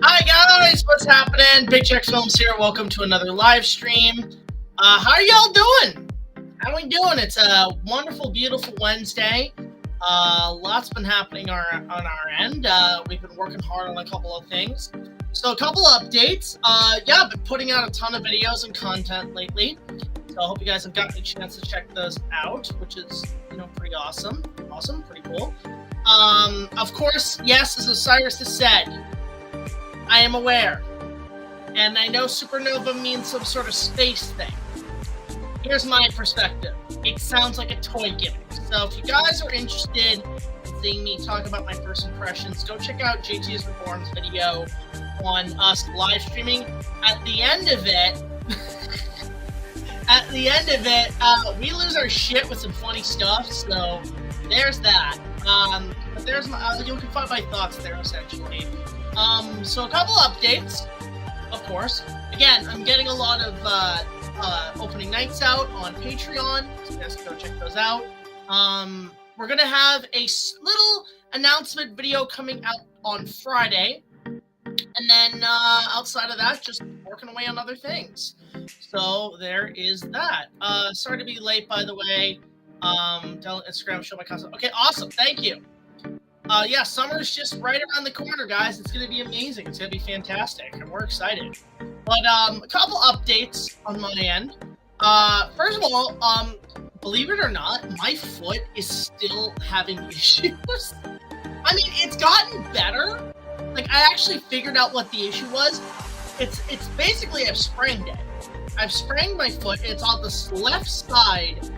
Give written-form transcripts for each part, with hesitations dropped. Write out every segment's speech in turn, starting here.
Hi guys, what's happening? Big Jack Films here. Welcome to another live stream. How are y'all doing? How are we doing? It's a wonderful, beautiful Wednesday. Lots been happening on our end. We've been working hard on a couple of things. So a couple of updates. Yeah, I've been putting out a ton of videos and content lately. So I hope you guys have gotten a chance to check those out, which is, pretty awesome. Awesome, pretty cool. Of course, yes, as Osiris has said, I am aware. And I know supernova means some sort of space thing. Here's my perspective. It sounds like a toy gimmick. So if you guys are interested in seeing me talk about my first impressions, go check out JT's Reborn's video on us live streaming. At the end of it, we lose our shit with some funny stuff. So there's that. But there's you can find my thoughts there essentially. So a couple updates, of course. Again, I'm getting a lot of opening nights out on Patreon, so you guys can go check those out. We're gonna have a little announcement video coming out on Friday, and then outside of that, just working away on other things. So there is that. Sorry to be late, by the way. Tell Instagram, show my content. Okay, awesome. Thank you. Yeah, summer's just right around the corner, guys. It's going to be amazing. It's going to be fantastic, and we're excited. But a couple updates on my end. First of all, believe it or not, my foot is still having issues. I mean, it's gotten better. Like, I actually figured out what the issue was. It's basically I've sprained it. I've sprained my foot. It's on the left side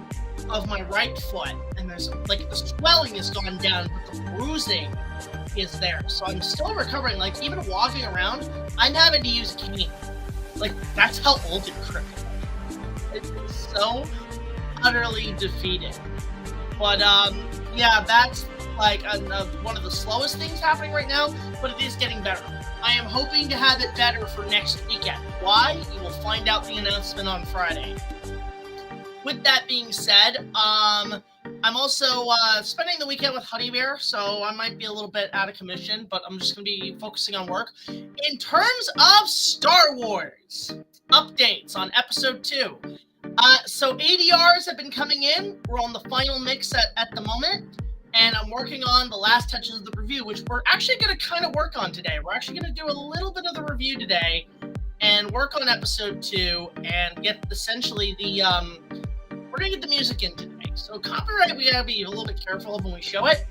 of my right foot, and there's like the swelling has gone down, but the bruising is there. So I'm still recovering. Like, even walking around, I'm having to use a cane. Like, that's how old and crippled. It's so utterly defeated. But yeah, that's like one of the slowest things happening right now, but it is getting better. I am hoping to have it better for next weekend. Why? You will find out the announcement on Friday. With that being said, I'm also spending the weekend with Honey Bear, so I might be a little bit out of commission, but I'm just going to be focusing on work. In terms of Star Wars updates on Episode 2, so ADRs have been coming in. We're on the final mix at the moment, and I'm working on the last touches of the review, which we're actually going to kind of work on today. We're actually going to do a little bit of the review today and work on Episode 2 and get essentially the... we're going to get the music in today. So copyright, we got to be a little bit careful of when we show it.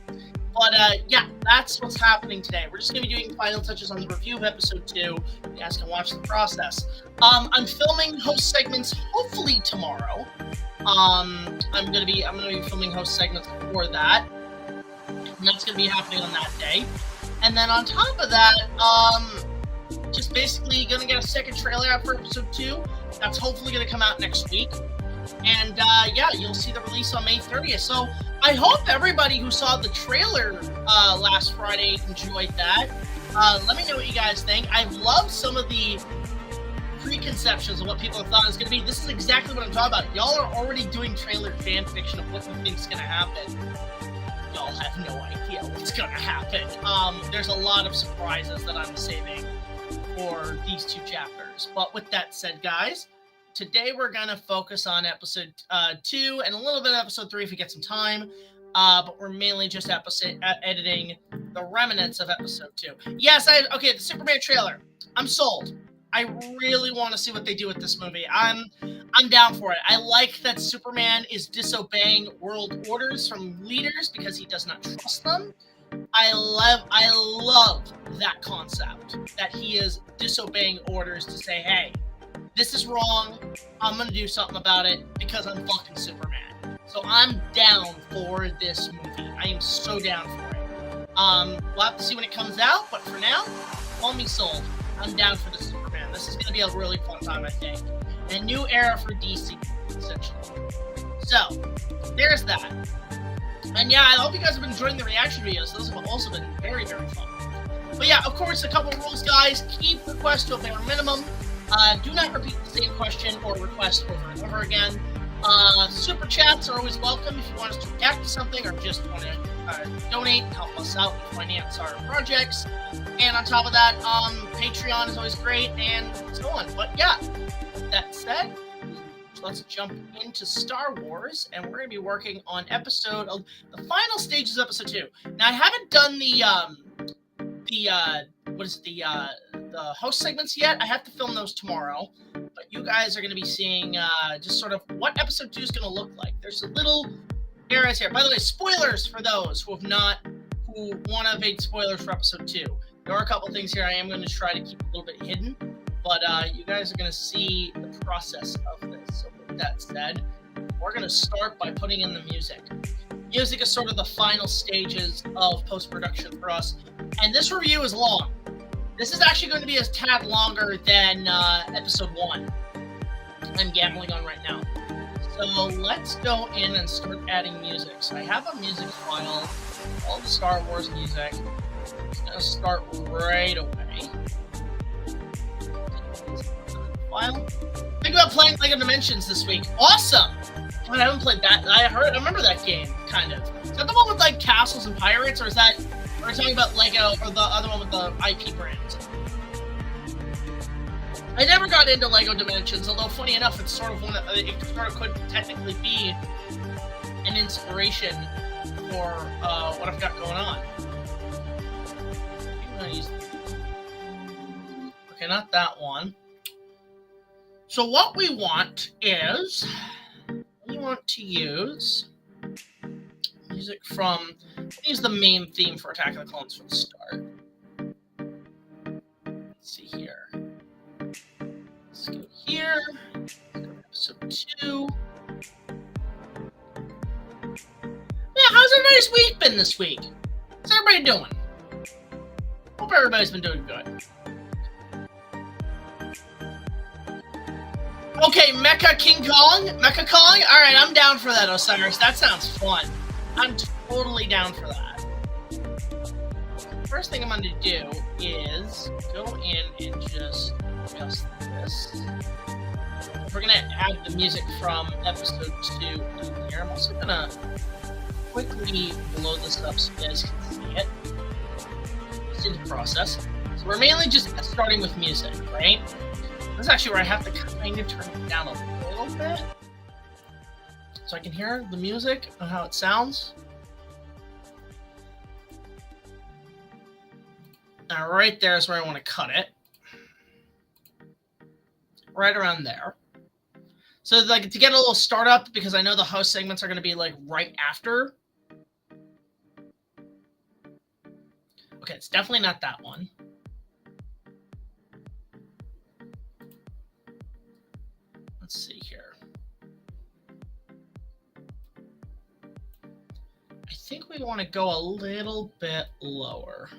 But yeah, that's what's happening today. We're just going to be doing final touches on the review of Episode 2. You guys can watch the process. I'm filming host segments hopefully tomorrow. I'm going to be filming host segments before that. And that's going to be happening on that day. And then on top of that, just basically going to get a second trailer out for Episode 2. That's hopefully going to come out next week. And yeah, you'll see the release on May 30th. So I hope everybody who saw the trailer last Friday enjoyed that. Let me know what you guys think. I've loved some of the preconceptions of what people thought it was going to be. This is exactly what I'm talking about. Y'all are already doing trailer fan fiction of what you think's going to happen. Y'all have no idea what's going to happen. There's a lot of surprises that I'm saving for these 2 chapters. But with that said, guys, today we're going to focus on episode 2 and a little bit of episode 3 if we get some time. But we're mainly just editing the remnants of episode 2. Yes, okay, the Superman trailer. I'm sold. I really want to see what they do with this movie. I'm down for it. I like that Superman is disobeying world orders from leaders because he does not trust them. I love that concept, that he is disobeying orders to say, hey, this is wrong. I'm going to do something about it because I'm fucking Superman. So I'm down for this movie. I am so down for it. We'll have to see when it comes out, but for now, call me sold. I'm down for the Superman. This is going to be a really fun time, I think. And a new era for DC, essentially. So, there's that. And yeah, I hope you guys have been enjoying the reaction videos. Those have also been very, very fun. But yeah, of course, a couple rules, guys. Keep requests to a bare minimum. Do not repeat the same question or request over and over again. Super chats are always welcome if you want us to react to something or just want to donate, help us out, finance our projects. And on top of that, Patreon is always great and so on. But yeah, with that said, let's jump into Star Wars, and we're going to be working on the final stages of episode 2. Now, I haven't done the host segments yet. I have to film those tomorrow, but you guys are going to be seeing just sort of what episode 2 is going to look like. There's a little areas here. By the way, spoilers for those who want to evade spoilers for episode 2. There are a couple things here I am going to try to keep a little bit hidden, but you guys are going to see the process of this. So with that said, we're going to start by putting in the music. Music is sort of the final stages of post-production for us, and this review is long. This is actually going to be a tad longer than episode 1 I'm gambling on right now. So let's go in and start adding music. So I have a music file, all the Star Wars music. It's going to start right away. File. Think about playing LEGO Dimensions this week. Awesome! I haven't played that. I remember that game, kind of. Is that the one with like castles and pirates, or is that? Or are we talking about LEGO, or the other one with the IP brands? I never got into LEGO Dimensions, although funny enough, it's sort of it sort of could technically be an inspiration for what I've got going on. Okay, not that one. So what we want is we want to use music from. Use the main theme for Attack of the Clones from the start. Let's see here. Let's go here. Let's go to episode 2. Yeah, how's everybody's week been this week? How's everybody doing? Hope everybody's been doing good. Okay, Mecha Kong? Alright, I'm down for that, Osiris. That sounds fun. I'm totally down for that. First thing I'm going to do is go in and just adjust this. We're going to add the music from episode 2 in here. I'm also going to quickly blow this up so you guys can see it. Just in the process. So we're mainly just starting with music, right? This is actually where I have to kind of turn it down a little bit, so I can hear the music and how it sounds. Now, right there is where I want to cut it. Right around there. So, like, to get a little startup, because I know the host segments are going to be, like, right after. Okay, it's definitely not that one. Let's see here. I think we want to go a little bit lower.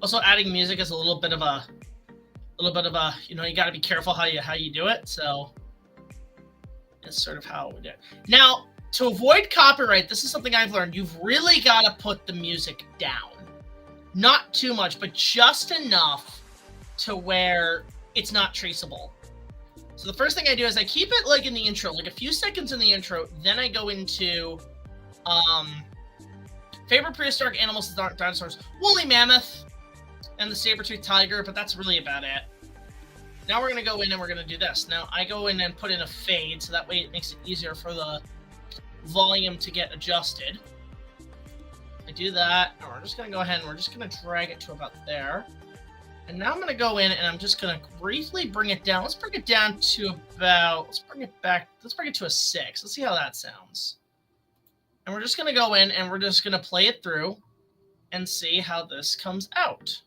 Also, adding music is a little bit of a, you know, you got to be careful how you do it. So that's sort of how we do it. Now, to avoid copyright, this is something I've learned. You've really got to put the music down. Not too much, but just enough to where it's not traceable. So the first thing I do is I keep it like in the intro, like a few seconds in the intro, then I go into favorite prehistoric animals, dinosaurs, woolly mammoth, and the saber-toothed tiger, but that's really about it. Now we're going to go in and we're going to do this. Now I go in and put in a fade, so that way it makes it easier for the volume to get adjusted. I do that, and we're just going to go ahead and we're just going to drag it to about there. And now I'm going to go in and I'm just going to briefly bring it down. Let's bring it down to about, let's bring it to a 6. Let's see how that sounds. And we're just going to go in and we're just going to play it through and see how this comes out.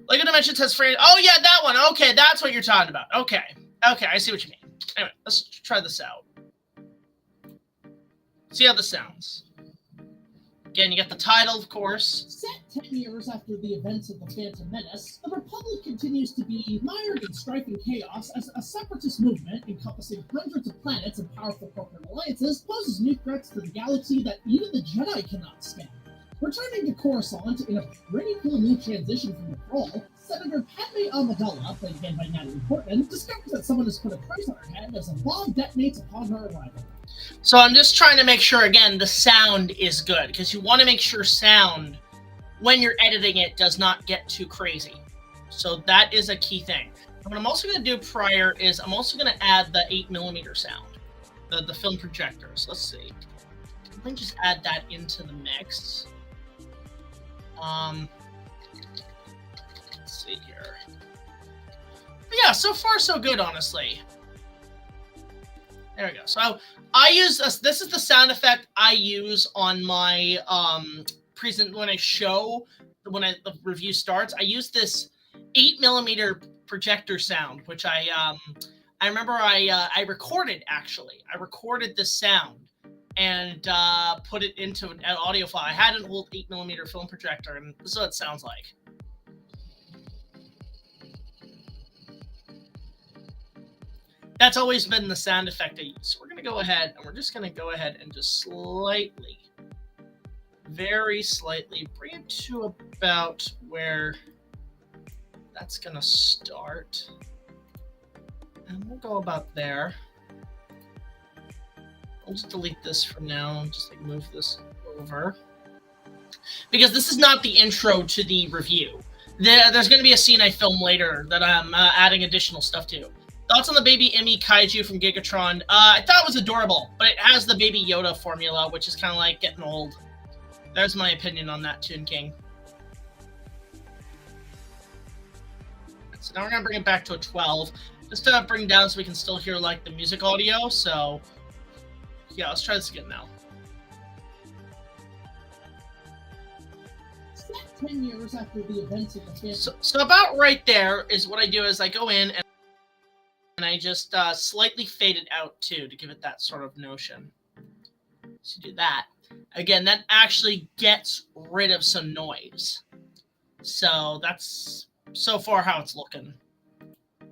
Like a dimension test frame. Oh, yeah, that one. Okay, that's what you're talking about. Okay, I see what you mean. Anyway, let's try this out. See how this sounds. Again, you get the title, of course. Set 10 years after the events of the Phantom Menace, the Republic continues to be mired in strife and chaos as a separatist movement encompassing hundreds of planets and powerful corporate alliances poses new threats to the galaxy that even the Jedi cannot stand. Returning to Coruscant in a pretty cool new transition from the Thrall, Senator Padme Amidala, played again by Natalie Portman, discovers that someone has put a price on her head as a bomb detonates upon her arrival. So I'm just trying to make sure, again, the sound is good, because you want to make sure sound, when you're editing it, does not get too crazy. So that is a key thing. And what I'm also going to do prior is I'm also going to add the 8mm sound, the film projectors. Let's see. Let me just add that into the mix. Let's see here. But yeah, so far so good, honestly. There we go. So I use this. This is the sound effect I use on my when the review starts. I use this 8mm projector sound, which I remember I recorded actually. I recorded this sound and put it into an audio file. I had an old 8mm film projector, and this is what it sounds like. That's always been the sound effect I use. So we're going to go ahead, and we're just going to go ahead and just slightly, very slightly, bring it to about where that's going to start. And we'll go about there. I'll just delete this for now and just like move this over. Because this is not the intro to the review. There's going to be a scene I film later that I'm adding additional stuff to. Thoughts on the baby Emmy Kaiju from Gigatron? I thought it was adorable, but it has the Baby Yoda formula, which is kind of like getting old. There's my opinion on that, Toon King. So now we're going to bring it back to a 12. Just to bring it down so we can still hear like the music audio, so... yeah, let's try this again now. Set 10 years after the events of the Phantom. So about right there is what I do is I go in and I just slightly fade it out too to give it that sort of notion. So do that. Again, that actually gets rid of some noise. So that's so far how it's looking.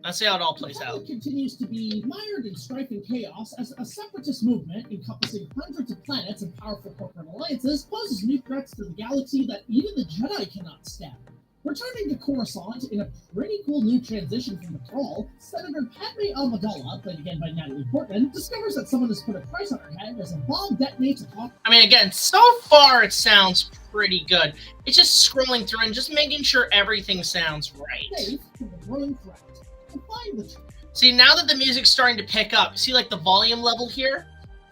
Let's see how it all plays out. The continues to be mired in strife and chaos as a separatist movement encompassing hundreds of planets and powerful corporate alliances poses new threats to the galaxy that even the Jedi cannot stand. Returning to Coruscant in a pretty cool new transition from the Thrall, Senator Padme Amidala, played again by Natalie Portman, discovers that someone has put a price on her head as a bomb detonates upon... I mean, again, so far it sounds pretty good. It's just scrolling through and just making sure everything sounds right. Safe from the growing threat. See, now that the music's starting to pick up, see like the volume level here?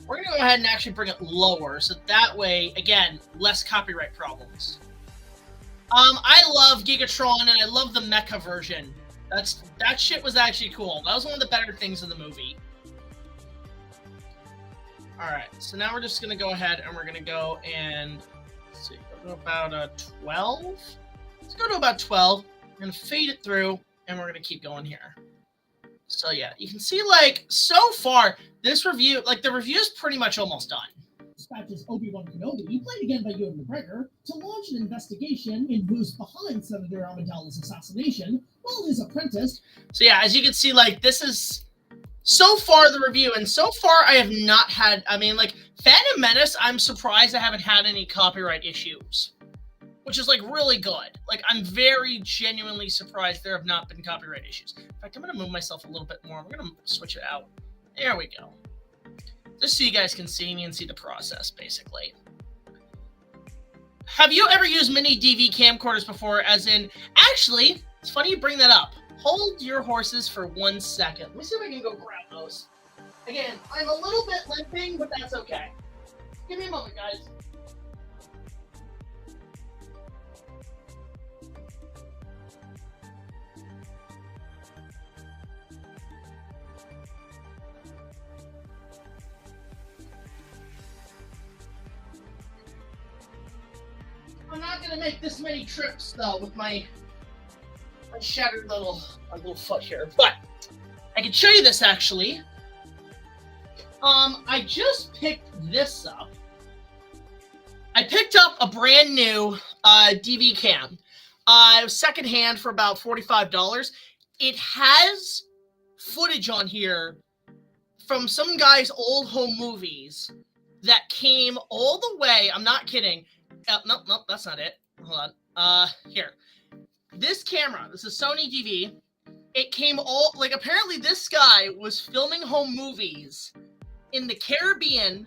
We're going to go ahead and actually bring it lower, so that way, again, less copyright problems. I love Gigatron, and I love the mecha version. That shit was actually cool. That was one of the better things in the movie. Alright, so now we're just going to go ahead and we're going to go and, let's see, go to about a 12? Let's go to about 12. We're going to fade it through, and we're going to keep going here. So yeah, you can see, like, so far, this review, like, the review is pretty much almost done. Dispatches Obi-Wan Kenobi, played again by Ewan McGregor, to launch an investigation in who's behind Senator Amidala's assassination, while his apprentice... So yeah, as you can see, like, this is so far the review, and so far I have not had, I mean, like, Phantom Menace, I'm surprised I haven't had any copyright issues. which is like really good. Like, I'm very genuinely surprised there have not been copyright issues. In fact, I'm gonna move myself a little bit more. We're gonna switch it out. There we go. Just so you guys can see me and see the process, basically. Have you ever used mini DV camcorders before? As in, actually, it's funny you bring that up. Hold your horses for 1 second. Let me see if I can go grab those. Again, I'm a little bit limping, but that's okay. Give me a moment, guys. I'm not gonna make this many trips though with my shattered little foot here, but I can show you this actually. I just picked this up. I picked up a brand new DV cam. It was secondhand for about $45. It has footage on here from some guy's old home movies that came all the way. I'm not kidding. Nope, that's not it. Hold on. Here. This camera, this is Sony DV. It came all, like, apparently this guy was filming home movies in the Caribbean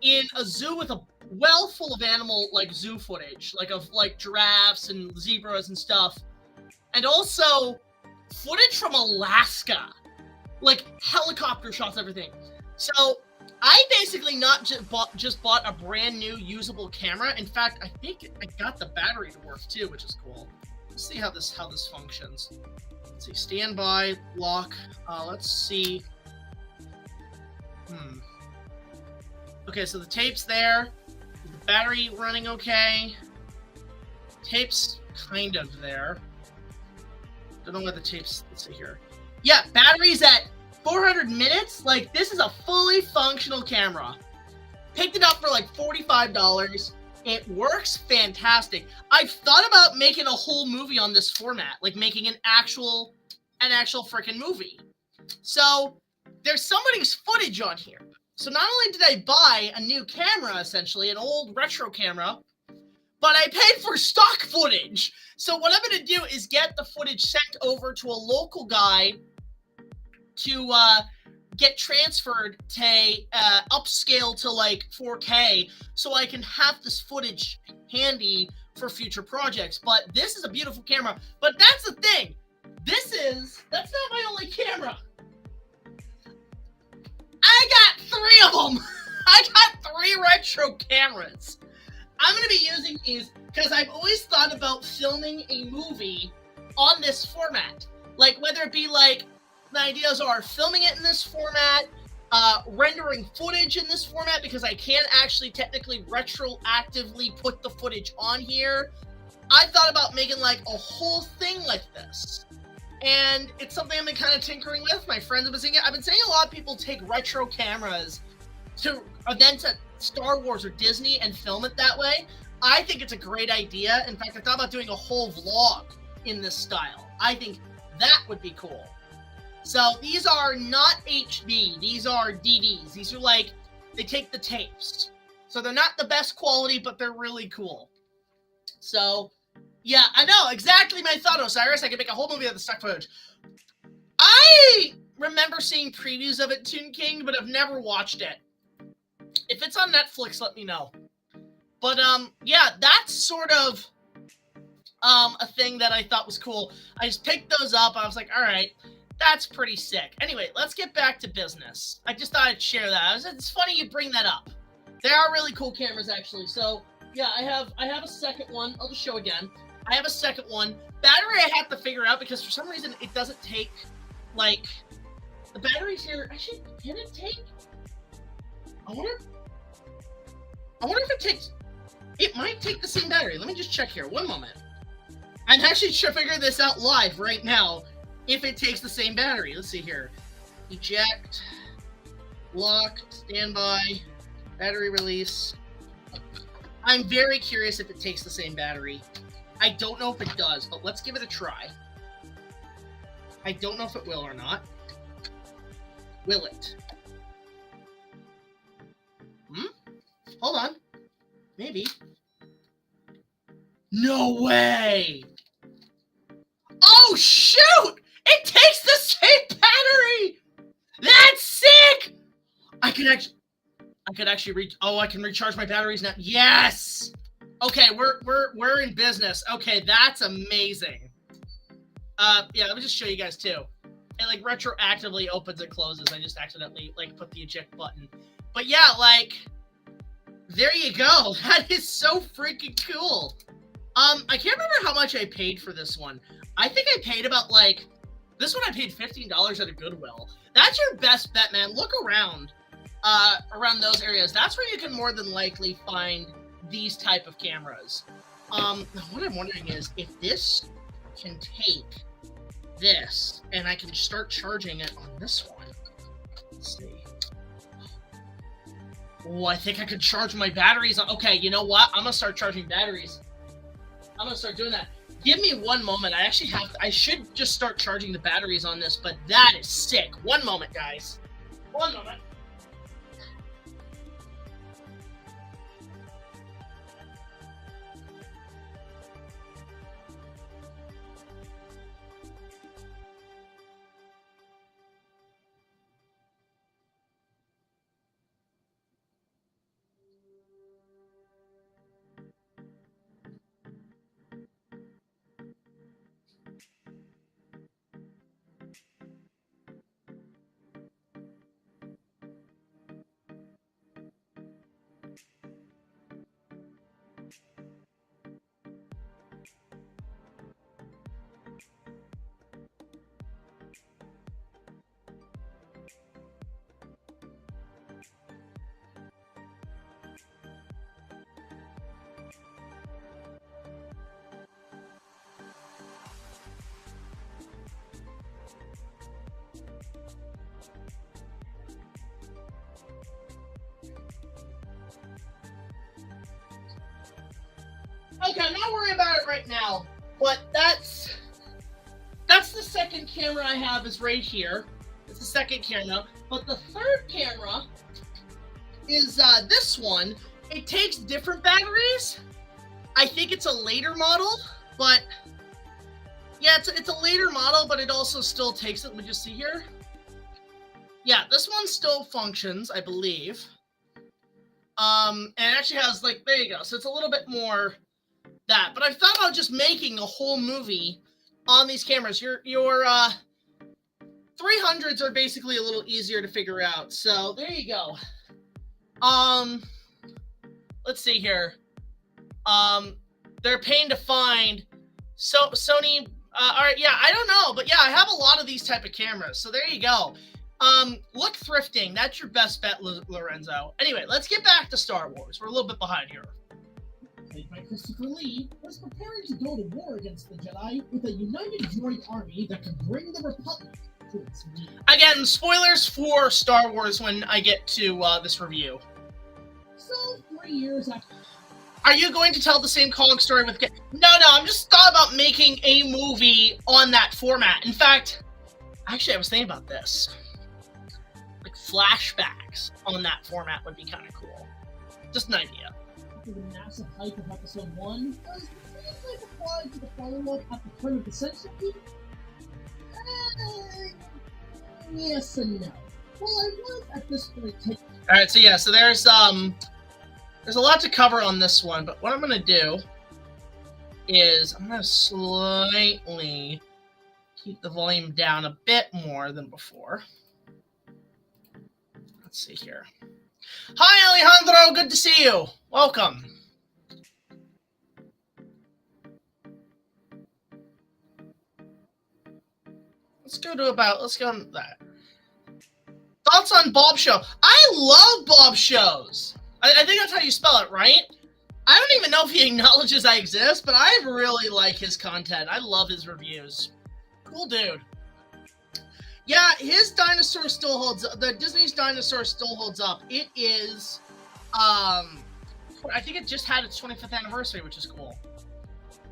in a zoo with a well full of animal, like, zoo footage, like, of, like, giraffes and zebras and stuff. And also footage from Alaska. Like, helicopter shots, everything. So, I basically not just bought a brand new usable camera. In fact, I think I got the battery to work too, which is cool. Let's see how this functions. Let's see, standby, lock. Let's see. Okay, so the tape's there. The battery running okay. Tape's kind of there. Don't know where the tape's. Let's see here. Yeah, battery's at 400 minutes. Like, this is a fully functional camera. Picked it up for like $45. It works fantastic. I've thought about making a whole movie on this format, like making an actual freaking movie. So there's somebody's footage on here. So not only did I buy a new camera, essentially an old retro camera, but I paid for stock footage. So what I'm going to do is get the footage sent over to a local guy to get transferred to upscale to like 4K so I can have this footage handy for future projects. But this is a beautiful camera. But that's the thing. That's not my only camera. I got 3 of them. I got 3 retro cameras. I'm going to be using these because I've always thought about filming a movie on this format. Like, whether it be like, the ideas are filming it in this format, rendering footage in this format, because I can't actually technically retroactively put the footage on here. I thought about making like a whole thing like this. And it's something I've been kind of tinkering with. My friends have been saying it. I've been saying a lot of people take retro cameras to events at Star Wars or Disney and film it that way. I think it's a great idea. In fact, I thought about doing a whole vlog in this style. I think that would be cool. So these are not HD. These are DVs. These are like, they take the tapes. So they're not the best quality, but they're really cool. So, yeah, I know exactly my thought, Osiris. I could make a whole movie of the stock footage. I remember seeing previews of it, Toon King, but I've never watched it. If it's on Netflix, let me know. But, yeah, that's sort of a thing that I thought was cool. I just picked those up, and I was like, all right, that's pretty sick. Anyway, let's get back to business. I just thought I'd share that. It's funny you bring that up. They are really cool cameras, actually. So, yeah, I have a second one. I'll just show again. I have a second one. Battery I have to figure out because for some reason it doesn't take, like, the batteries here. Actually, can it take? I wonder if it takes. It might take the same battery. Let me just check here. One moment. I'm actually trying to figure this out live right now. If it takes the same battery. Let's see here. Eject. Lock. Standby. Battery release. I'm very curious if it takes the same battery. I don't know if it does, but let's give it a try. I don't know if it will or not. Will it? Hold on. Maybe. way! Oh shoot! It takes the same battery! That's sick! I can actually reach. Oh, I can recharge my batteries now. Yes. Okay, we're in business. Okay, that's amazing. Yeah, let me just show you guys too. It like retroactively opens and closes. I just accidentally like put the eject button. But yeah, like there you go. That is so freaking cool. I can't remember how much I paid for this one. I think I paid about like this one. I paid $15 at a Goodwill. That's your best bet, man. Look around those areas. That's where you can more than likely find these type of cameras. What I'm wondering is if this can take this and I can start charging it on this one. Let's see. Oh, I think I could charge my batteries on. Okay, you know what? I'm gonna start charging batteries. I'm gonna start doing that. Give me one moment. I actually have to, I should just start charging the batteries on this, but that is sick. One moment, guys. One moment. Okay, I'm not worried about it right now, but that's the second camera I have is right here. It's the second camera, but the third camera is this one. It takes different batteries. I think it's a later model, but yeah, it's a later model, but it also still takes it. Let me just see here. Yeah, this one still functions, I believe. And it actually has like, there you go. So it's a little bit more that, but I thought about just making a whole movie on these cameras. Your 300s are basically a little easier to figure out. So there you go. Let's see here. They're a pain to find. So Sony, all right, yeah, I don't know, but yeah, I have a lot of these type of cameras. So there you go. Look thrifting. That's your best bet, Lorenzo. Anyway, let's get back to Star Wars. We're a little bit behind here. Played by Christopher Lee, was preparing to go to war against the Jedi with a united droid army that could bring the Republic to its knees. Again, spoilers for Star Wars when I get to this review. So, 3 years after... Are you going to tell the same comic story with... No, I'm just thought about making a movie on that format. In fact, actually, I was thinking about this. Like, flashbacks on that format would be kind of cool. Just an idea. The massive hype of Episode 1 was briefly applied to the follow-up at the turn of the century? Yes and no. Well, I was at this point taking... Alright, so yeah, so there's a lot to cover on this one, but what I'm going to do is I'm going to slightly keep the volume down a bit more than before. Let's see here. Hi, Alejandro. Good to see you. Welcome. Let's go on that. Thoughts on Bob Show? I love Bob shows. I think that's how you spell it, right? I don't even know if he acknowledges I exist, but I really like his content. I love his reviews. Cool dude. Yeah, his dinosaur still holds up. The Disney's dinosaur still holds up. It is, I think it just had its 25th anniversary, which is cool.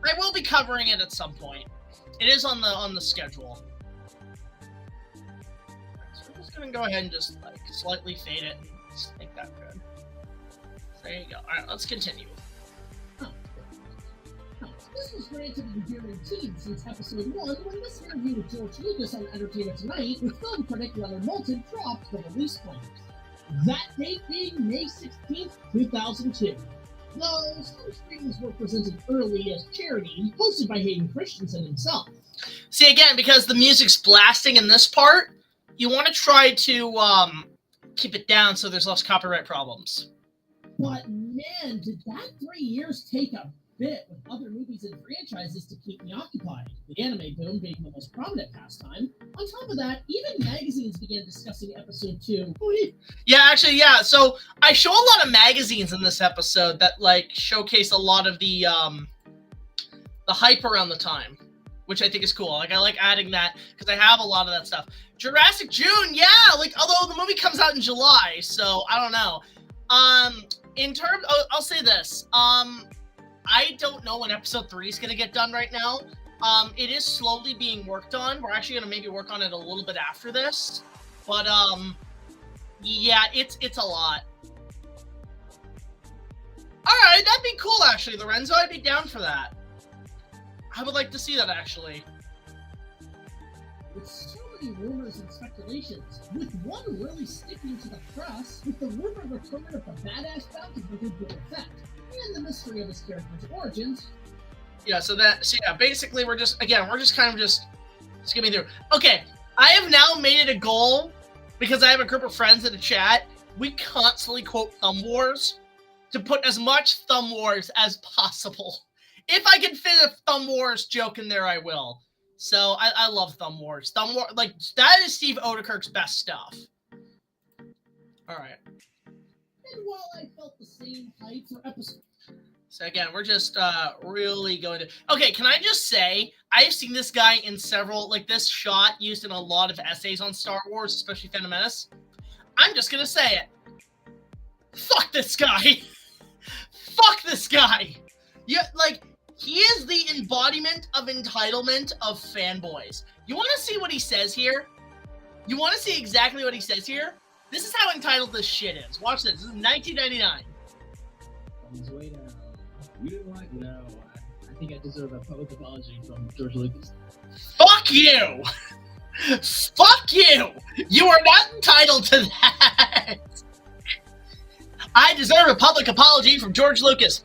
I will be covering it at some point. It is on the schedule. So I'm just gonna go ahead and just like slightly fade it and just make that good. So there you go. All right, let's continue. This was granted an endearing team since episode 1 when this interview with George Lucas on Entertainment Tonight with film critic Leonard Moulton dropped the release plans. That date being May 16th, 2002. Though some screenings were presented early as charity, hosted by Hayden Christensen himself. See, again, because the music's blasting in this part, you want to try to keep it down so there's less copyright problems. But man, did that 3 years take a bit with other movies and franchises to keep me occupied, the anime boom being the most prominent pastime. On top of that, even magazines began discussing episode 2. Yeah, actually, yeah. So I show a lot of magazines in this episode that like showcase a lot of the hype around the time, which I think is cool. Like I like adding that because I have a lot of that stuff. Jurassic June, yeah. Like although the movie comes out in July, so I don't know. In terms, I'll say this. I don't know when episode 3 is going to get done right now. It is slowly being worked on. We're actually going to maybe work on it a little bit after this. But, yeah, it's a lot. Alright, that'd be cool, actually, Lorenzo. I'd be down for that. I would like to see that, actually. With so many rumors and speculations, with one really sticking to the press, with the rumored return of the badass bounty hunter Boba Fett, and the mystery of his character's origins. Yeah, so yeah, basically we're just kind of skimming through. Okay, I have now made it a goal, because I have a group of friends in the chat, we constantly quote Thumb Wars, to put as much Thumb Wars as possible. If I can fit a Thumb Wars joke in there, I will. So, I love Thumb Wars. Thumb Wars, like, that is Steve Odekirk's best stuff. Alright. And while I felt the same hype for episode... So again, we're just really going to... Okay, can I just say, I've seen this guy in several... Like, this shot used in a lot of essays on Star Wars, especially Phantom Menace. I'm just going to say it. Fuck this guy. Fuck this guy. Yeah, like, he is the embodiment of entitlement of fanboys. You want to see what he says here? You want to see exactly what he says here? This is how entitled this shit is. Watch this. This is 1999. On his way down. You didn't like it? No. I think I deserve a public apology from George Lucas. Fuck you! Fuck you! You are not entitled to that! I deserve a public apology from George Lucas.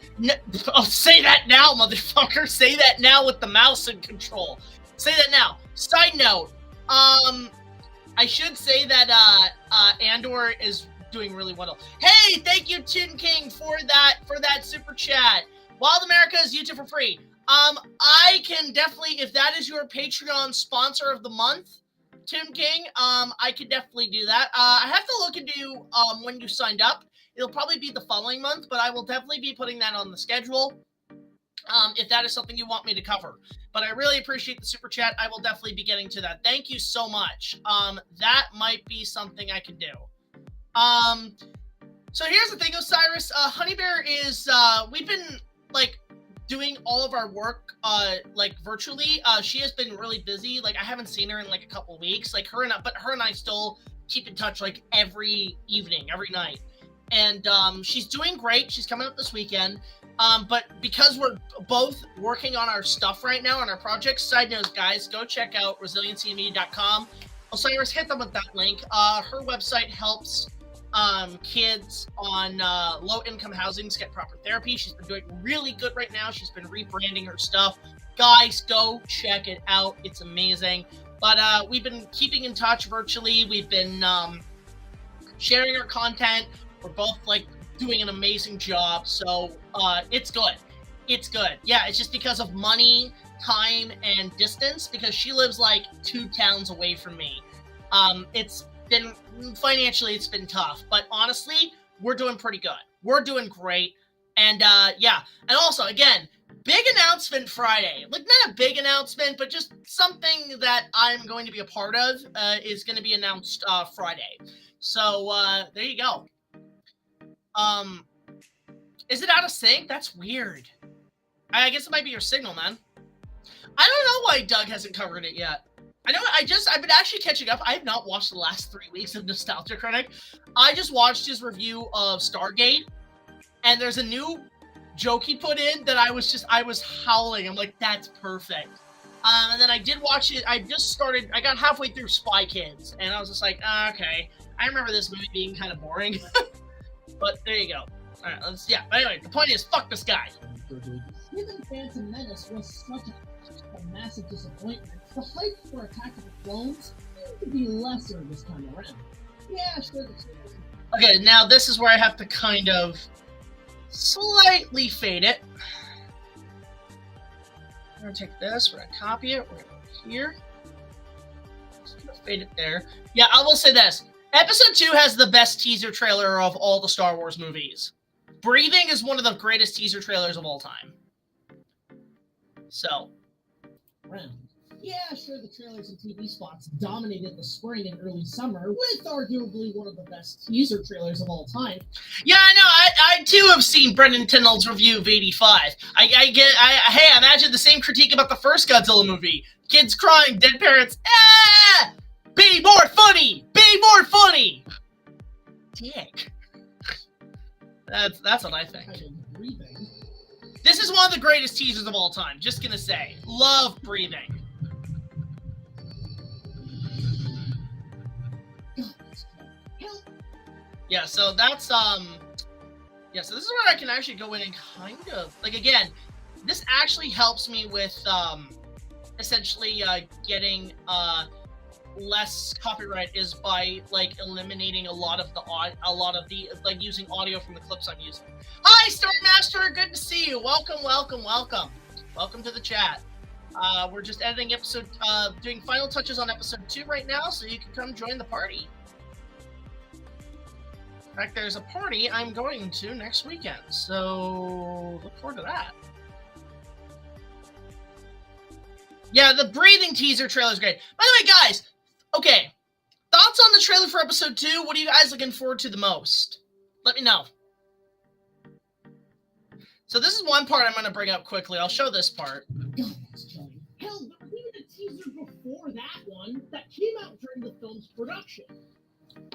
Oh, say that now, motherfucker. Say that now with the mouse in control. Say that now. Side note, I should say that Andor is doing really well. Hey, thank you, Toon King, for that super chat. Wild America is YouTube for free. I can definitely, if that is your Patreon sponsor of the month, Toon King, I can definitely do that. I have to look into when you signed up. It'll probably be the following month, but I will definitely be putting that on the schedule. If that is something you want me to cover. But I really appreciate the super chat. I will definitely be getting to that. Thank you so much. That might be something I can do. So here's the thing, Osiris. Honeybear is, we've been, like, doing all of our work, like, virtually. She has been really busy. Like, I haven't seen her in, like, a couple weeks. Like, her and I still keep in touch, like, every evening, every night. And, she's doing great. She's coming up this weekend. But because we're both working on our stuff right now, on our projects, side note, guys, go check out resiliencymedia.com. Osiris, hit them with that link. Her website helps kids on low-income housing get proper therapy. She's been doing really good right now. She's been rebranding her stuff. Guys, go check it out. It's amazing. But we've been keeping in touch virtually. We've been sharing our content. We're both, like, doing an amazing job, so it's good. It's good. Yeah, it's just because of money, time, and distance, because she lives like 2 towns away from me. It's been, financially, it's been tough, but honestly, we're doing pretty good. We're doing great, and yeah. And also, again, big announcement Friday. Like, not a big announcement, but just something that I'm going to be a part of is going to be announced Friday. So, there you go. Is it out of sync? That's weird. I guess it might be your signal, man. I don't know why Doug hasn't covered it yet. I know, I've been actually catching up. I have not watched the last 3 weeks of Nostalgia Critic. I just watched his review of Stargate, and there's a new joke he put in that I was howling. I'm like, that's perfect. And then I did watch it. I got halfway through Spy Kids, and I was just like, okay. I remember this movie being kind of boring. But there you go. All right, but anyway, the point is, fuck this guy. Given Phantom Menace was such a massive disappointment, the hype for Attack of the Clones seemed to be lesser this time around. Yeah, sure. Okay, now this is where I have to kind of slightly fade it. We're gonna take this, we're gonna copy it, we're gonna go here. Just gonna fade it there. Yeah, I will say this. Episode 2 has the best teaser trailer of all the Star Wars movies. Breathing is one of the greatest teaser trailers of all time. So. Yeah, sure, the trailers and TV spots dominated the spring and early summer with arguably one of the best teaser trailers of all time. Yeah, I know. I too have seen Brendan Tindall's review of 85. Hey, imagine the same critique about the first Godzilla movie. Kids crying, dead parents. Ah! Be more funny! Be more funny! Dick. That's what I think. This is one of the greatest teasers of all time. Just gonna say. Love Breathing. Yeah, so that's, so this is where I can actually go in and kind of, like, again, this actually helps me with, essentially, getting, less copyright is by, like, eliminating a lot of the, like, using audio from the clips I'm using. Hi, Starmaster! Good to see you! Welcome, welcome, welcome. Welcome to the chat. We're just editing doing final touches on episode 2 right now, so you can come join the party. In fact, there's a party I'm going to next weekend, so look forward to that. Yeah, the breathing teaser trailer is great. By the way, guys, okay, thoughts on the trailer for episode 2? What are you guys looking forward to the most? Let me know. So this is one part I'm going to bring up quickly. I'll show this part. God, that's chilling. Hell, there was even a teaser before that one that came out during the film's production.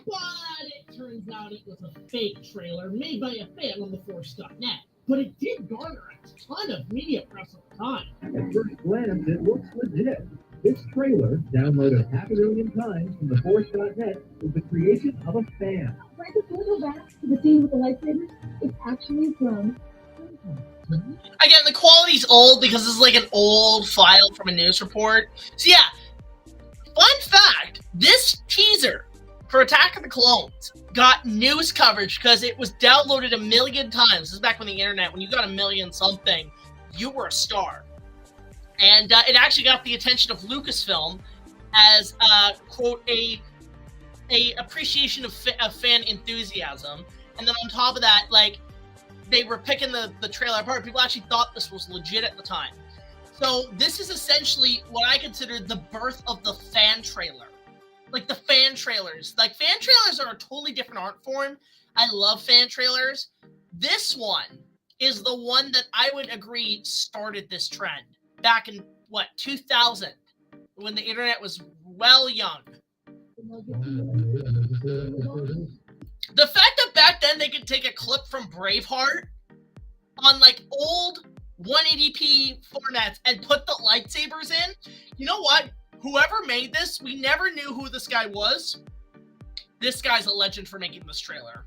But it turns out it was a fake trailer made by a fan on theforce.net. But it did garner a ton of media press at the time. At first glance, it looks legit. This trailer, downloaded 500,000 times from theforce.net, is the creation of a fan. Right before we go back to the scene with the lightsabers, it's actually from... Again, the quality's old because this is like an old file from a news report. So yeah, fun fact, this teaser for Attack of the Clones got news coverage because it was downloaded 1 million times. This is back when the internet, when you got 1 million something, you were a star. And it actually got the attention of Lucasfilm as, quote, a appreciation of fan enthusiasm. And then on top of that, like, they were picking the trailer apart. People actually thought this was legit at the time. So this is essentially what I consider the birth of the fan trailer. Like the fan trailers. Like fan trailers are a totally different art form. I love fan trailers. This one is the one that I would agree started this trend back in, 2000, when the internet was well young. The fact that back then they could take a clip from Braveheart on like old 180p formats and put the lightsabers in, you know what? Whoever made this, we never knew who this guy was. This guy's a legend for making this trailer.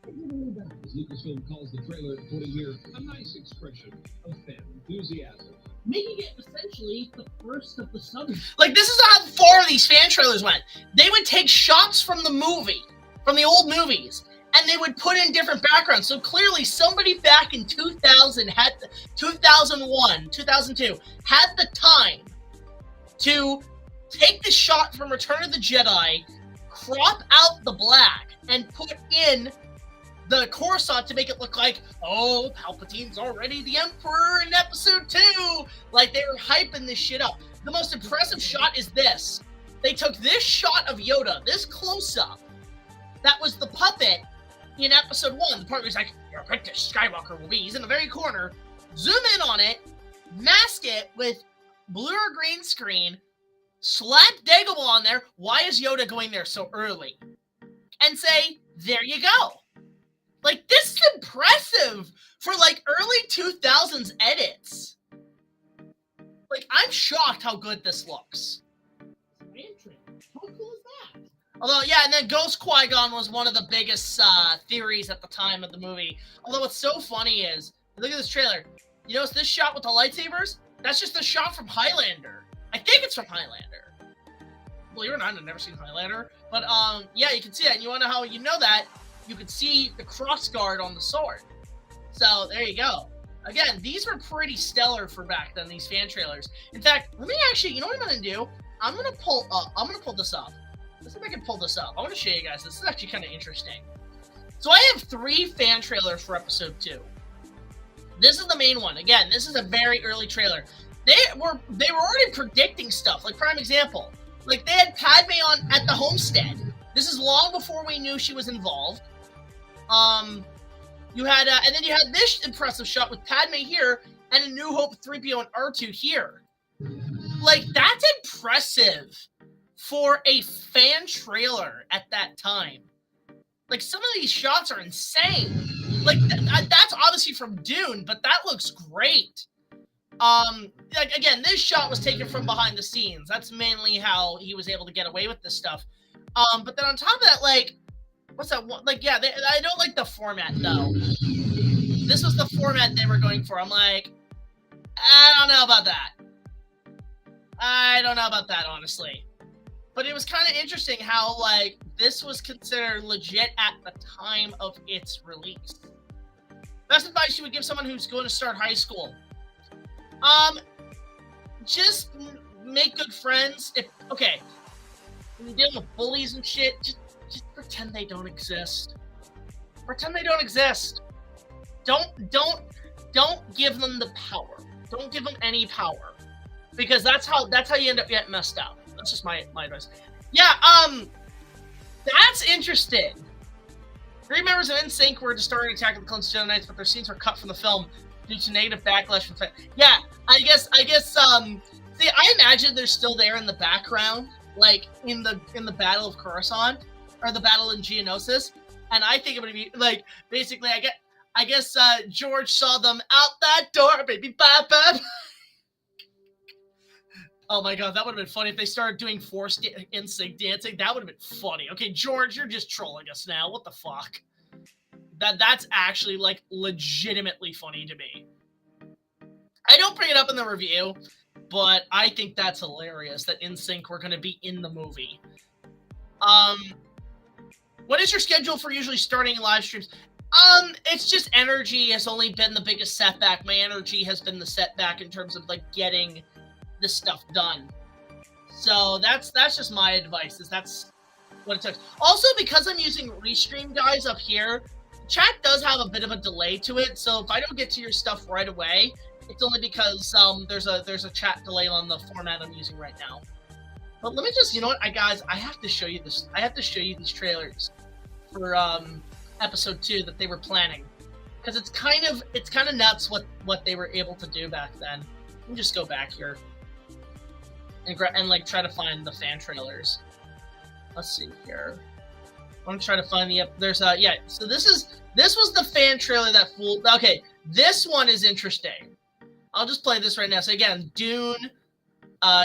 Lucasfilm calls the trailer putting here a nice expression of fan enthusiasm. Making it essentially the first of the summer. Like, this is how far these fan trailers went. They would take shots from the movie, from the old movies, and they would put in different backgrounds. So clearly somebody back in 2000 2001, 2002 had the time to take the shot from Return of the Jedi, crop out the black, and put in the Coruscant to make it look like, oh, Palpatine's already the Emperor in episode 2. Like, they were hyping this shit up. The most impressive shot is this. They took this shot of Yoda, this close-up, that was the puppet in episode 1. The part where he's like, your Richter Skywalker will be. He's in the very corner. Zoom in on it, mask it with blue or green screen, slap Dagobah on there. Why is Yoda going there so early? And say, there you go. Like, this is impressive for, like, early 2000s edits. Like, I'm shocked how good this looks. How cool is that? Although, yeah, and then Ghost Qui-Gon was one of the biggest theories at the time of the movie. Although what's so funny is, look at this trailer. You notice this shot with the lightsabers? That's just a shot from Highlander. I think it's from Highlander. Believe it or not, I've never seen Highlander. But, yeah, you can see that. And you want to know how you know that? You can see the crossguard on the sword. So, there you go. Again, these were pretty stellar for back then, these fan trailers. In fact, let me actually, you know what I'm going to do? I'm going to pull this up. Let's see if I can pull this up. I want to show you guys. This is actually kind of interesting. So I have 3 fan trailers for episode 2. This is the main one. Again, this is a very early trailer. They were already predicting stuff. Like, prime example, like they had Padme on at the homestead. This is long before we knew she was involved. You had, and then you had this impressive shot with Padme here, and A New Hope 3PO and R2 here. Like, that's impressive for a fan trailer at that time. Like, some of these shots are insane. Like, that's obviously from Dune, but that looks great. Like, again, this shot was taken from behind the scenes. That's mainly how he was able to get away with this stuff. But then on top of that, like, what's that one? Like, yeah, I don't like the format, though. This was the format they were going for. I'm like, I don't know about that. I don't know about that, honestly. But it was kind of interesting how, like, this was considered legit at the time of its release. Best advice you would give someone who's going to start high school. Just make good friends. Okay, when you're dealing with bullies and shit, just pretend they don't exist. Pretend they don't exist. Don't give them the power. Don't give them any power, because that's how you end up getting messed up. That's just my advice. Yeah, that's interesting. 3 members of NSYNC were to start Attack of the Clones Jedi Knights, but their scenes were cut from the film due to negative backlash from fans. Yeah, I guess, see, I imagine they're still there in the background, like, in the Battle of Coruscant, or the Battle in Geonosis, and I think it would be, like, basically, I guess, George saw them out that door, baby, bye. Oh my god, that would have been funny if they started doing forced NSYNC dancing. That would have been funny. Okay, George, you're just trolling us now. What the fuck? That's actually, like, legitimately funny to me. I don't bring it up in the review, but I think that's hilarious that NSYNC were going to be in the movie. What is your schedule for usually starting live streams? It's just energy has only been the biggest setback. My energy has been the setback in terms of, like, getting this stuff done. So that's just my advice, is that's what it took. Also, because I'm using Restream, guys, up here, chat does have a bit of a delay to it, so if I don't get to your stuff right away, it's only because there's a chat delay on the format I'm using right now. But let me just, you know what, guys, I have to show you this. I have to show you these trailers for episode 2 that they were planning, because it's kind of nuts what they were able to do back then. Let me just go back here and like try to find the fan trailers. Let's see here. I'm trying to find there's yeah. So this was the fan trailer that fooled. Okay, this one is interesting. I'll just play this right now. So again, Dune.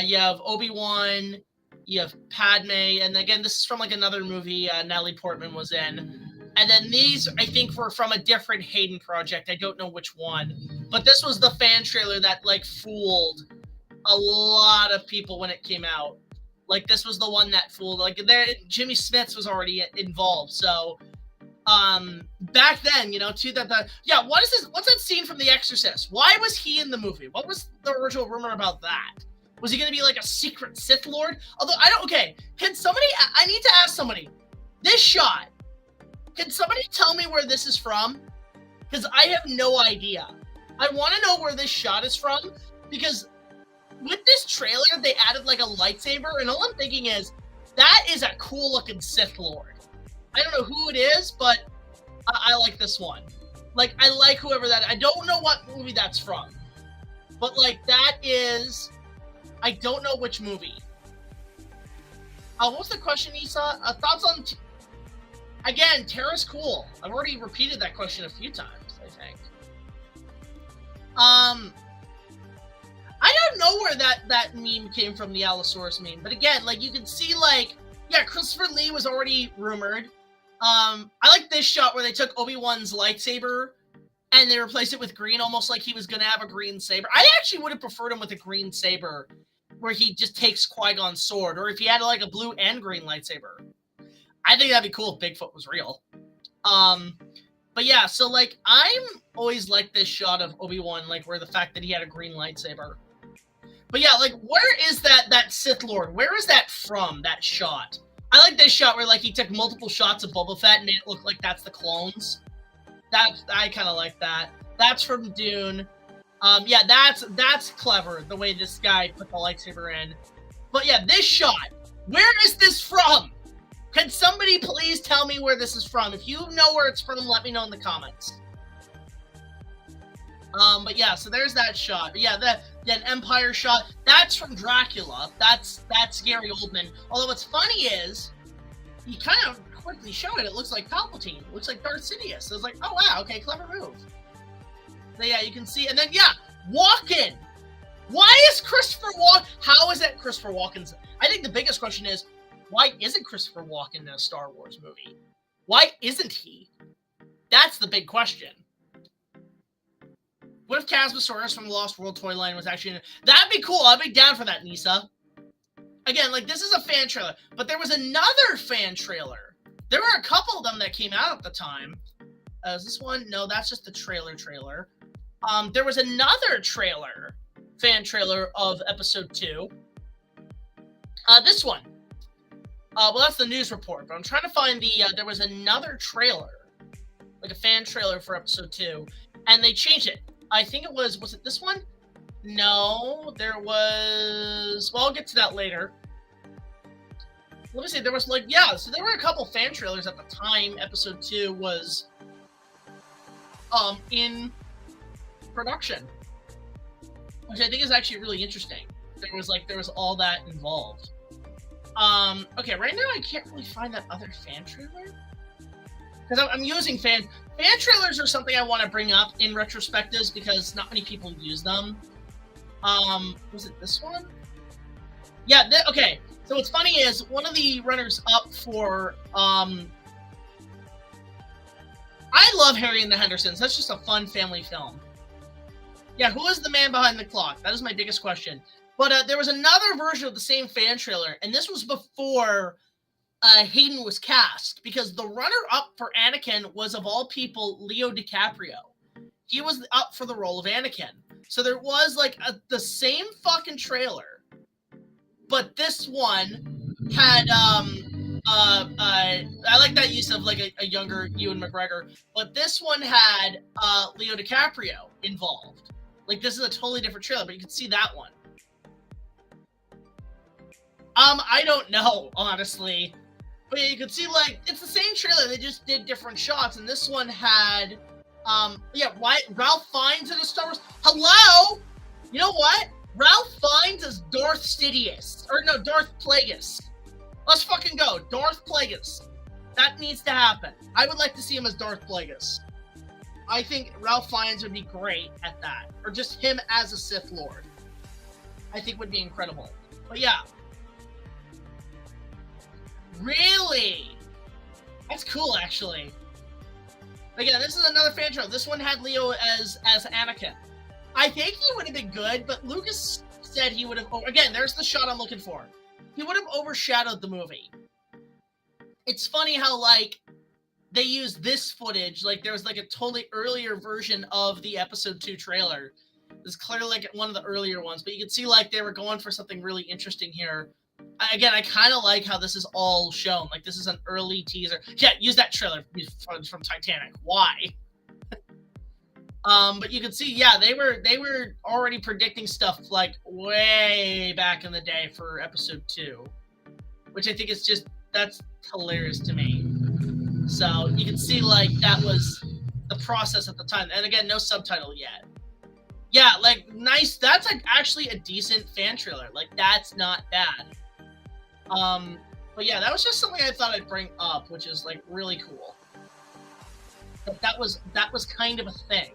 You have Obi-Wan. You have Padme, and again, this is from like another movie Natalie Portman was in. And then these, I think, were from a different Hayden project. I don't know which one, but this was the fan trailer that like fooled a lot of people when it came out. Like, this was the one that fooled. Like, Jimmy Smits was already involved. So, back then, you know, yeah. What's that scene from The Exorcist? Why was he in the movie? What was the original rumor about that? Was he going to be like a secret Sith Lord? Although okay, can somebody? I need to ask somebody. This shot. Can somebody tell me where this is from? Because I have no idea. I want to know where this shot is from, because with this trailer, they added like a lightsaber, and all I'm thinking is, that is a cool looking Sith Lord. I don't know who it is, but I like this one. Like, I like whoever that, I don't know what movie that's from, but like, that is, I don't know which movie. What was the question, Issa? Thoughts on again, Terra's cool. I've already repeated that question a few times, I think. I don't know where that meme came from, the Allosaurus meme, but again, like, you can see, like, yeah, Christopher Lee was already rumored. I like this shot where they took Obi-Wan's lightsaber and they replaced it with green, almost like he was going to have a green saber. I actually would have preferred him with a green saber, where he just takes Qui-Gon's sword, or if he had, like, a blue and green lightsaber. I think that'd be cool if Bigfoot was real. But yeah, so, like, I'm always like this shot of Obi-Wan, like, where the fact that he had a green lightsaber. But yeah, like, where is that Sith Lord? Where is that from, that shot? I like this shot where, like, he took multiple shots of Boba Fett and made it look like that's the clones. I kind of like that. That's from Dune. Yeah, that's clever, the way this guy put the lightsaber in. But yeah, this shot, where is this from? Can somebody please tell me where this is from? If you know where it's from, let me know in the comments. But yeah, so there's that shot. But yeah, that Empire shot, that's from Dracula. That's Gary Oldman. Although what's funny is, he kind of quickly showed it. It looks like Palpatine. It looks like Darth Sidious. So it's like, oh wow, okay, clever move. So yeah, you can see, and then yeah, Walken. Why is Christopher Walken? How is that Christopher Walken's? I think the biggest question is, why isn't Christopher Walken in a Star Wars movie? Why isn't he? That's the big question. What if Casmosaurus from the Lost World toy line was actually in it? That'd be cool. I'd be down for that, Nisa. Again, like, this is a fan trailer, but there was another fan trailer. There were a couple of them that came out at the time. Is this one? No, that's just the trailer. There was another fan trailer of episode 2. This one. Well, that's the news report, but I'm trying to find the, there was another trailer, like a fan trailer for episode 2, and they changed it. I think it was it this one? No, there was, well, I'll get to that later. Let me see, there was, like, yeah, so there were a couple fan trailers at the time episode 2 was, in production, which I think is actually really interesting. There was all that involved. Okay, right now I can't really find that other fan trailer. Because I'm using fan trailers are something I want to bring up in retrospectives because not many people use them. Was it this one? Yeah, okay. So what's funny is one of the runners up for, I love Harry and the Hendersons. That's just a fun family film. Yeah, who is the man behind the clock? That is my biggest question. But there was another version of the same fan trailer, and this was before Hayden was cast, because the runner-up for Anakin was, of all people, Leo DiCaprio. He was up for the role of Anakin. So there was, like, the same fucking trailer, but this one had, I like that use of, like, a younger Ewan McGregor, but this one had Leo DiCaprio involved. Like, this is a totally different trailer, but you can see that one. I don't know, honestly. But yeah, you can see, like, it's the same trailer. They just did different shots. And this one had, yeah, Ralph Fiennes in a Star Wars. Hello? You know what? Ralph Fiennes is Darth Sidious. Or, no, Darth Plagueis. Let's fucking go. Darth Plagueis. That needs to happen. I would like to see him as Darth Plagueis. I think Ralph Fiennes would be great at that. Or just him as a Sith Lord. I think would be incredible. But yeah. Really? That's cool, actually. Again, this is another fan trailer. This one had Leo as Anakin. I think he would have been good, but Lucas said he would have... Oh, again, there's the shot I'm looking for. He would have overshadowed the movie. It's funny how, like, they used this footage. Like, there was, like, a totally earlier version of the episode 2 trailer. This is clearly, like, one of the earlier ones. But you can see, like, they were going for something really interesting here. Again, I kind of like how this is all shown. Like, this is an early teaser. Yeah, use that trailer from Titanic. Why? But you can see, yeah, they were already predicting stuff, like, way back in the day for episode 2. Which I think is just, that's hilarious to me. So, you can see, like, that was the process at the time. And again, no subtitle yet. Yeah, like, nice. That's, like, actually a decent fan trailer. Like, that's not bad. But But yeah, that was just something I thought I'd bring up, which is like really cool. That was kind of a thing.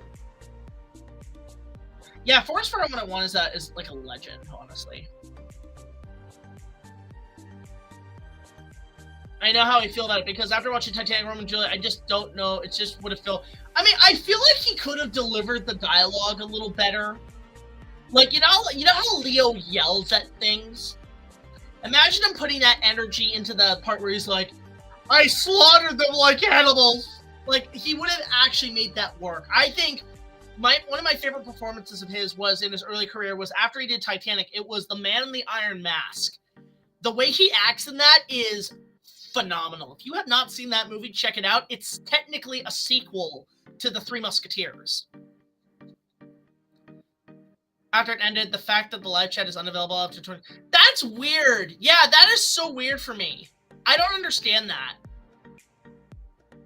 Yeah, Forrest Fire 101 is like a legend, honestly. I know how I feel about it because after watching Titanic, Romeo and Juliet, I just don't know. It just would have felt. I mean, I feel like he could have delivered the dialogue a little better. Like you know how Leo yells at things. Imagine him putting that energy into the part where he's like, "I slaughtered them like animals." Like he would have actually made that work. I think one of my favorite performances of his was in his early career was after he did Titanic. It was The Man in the Iron Mask. The way he acts in that is phenomenal. If you have not seen that movie, check it out. It's technically a sequel to The Three Musketeers. After it ended, the fact that the live chat is unavailable after 20... That's weird. Yeah, that is so weird for me. I don't understand that.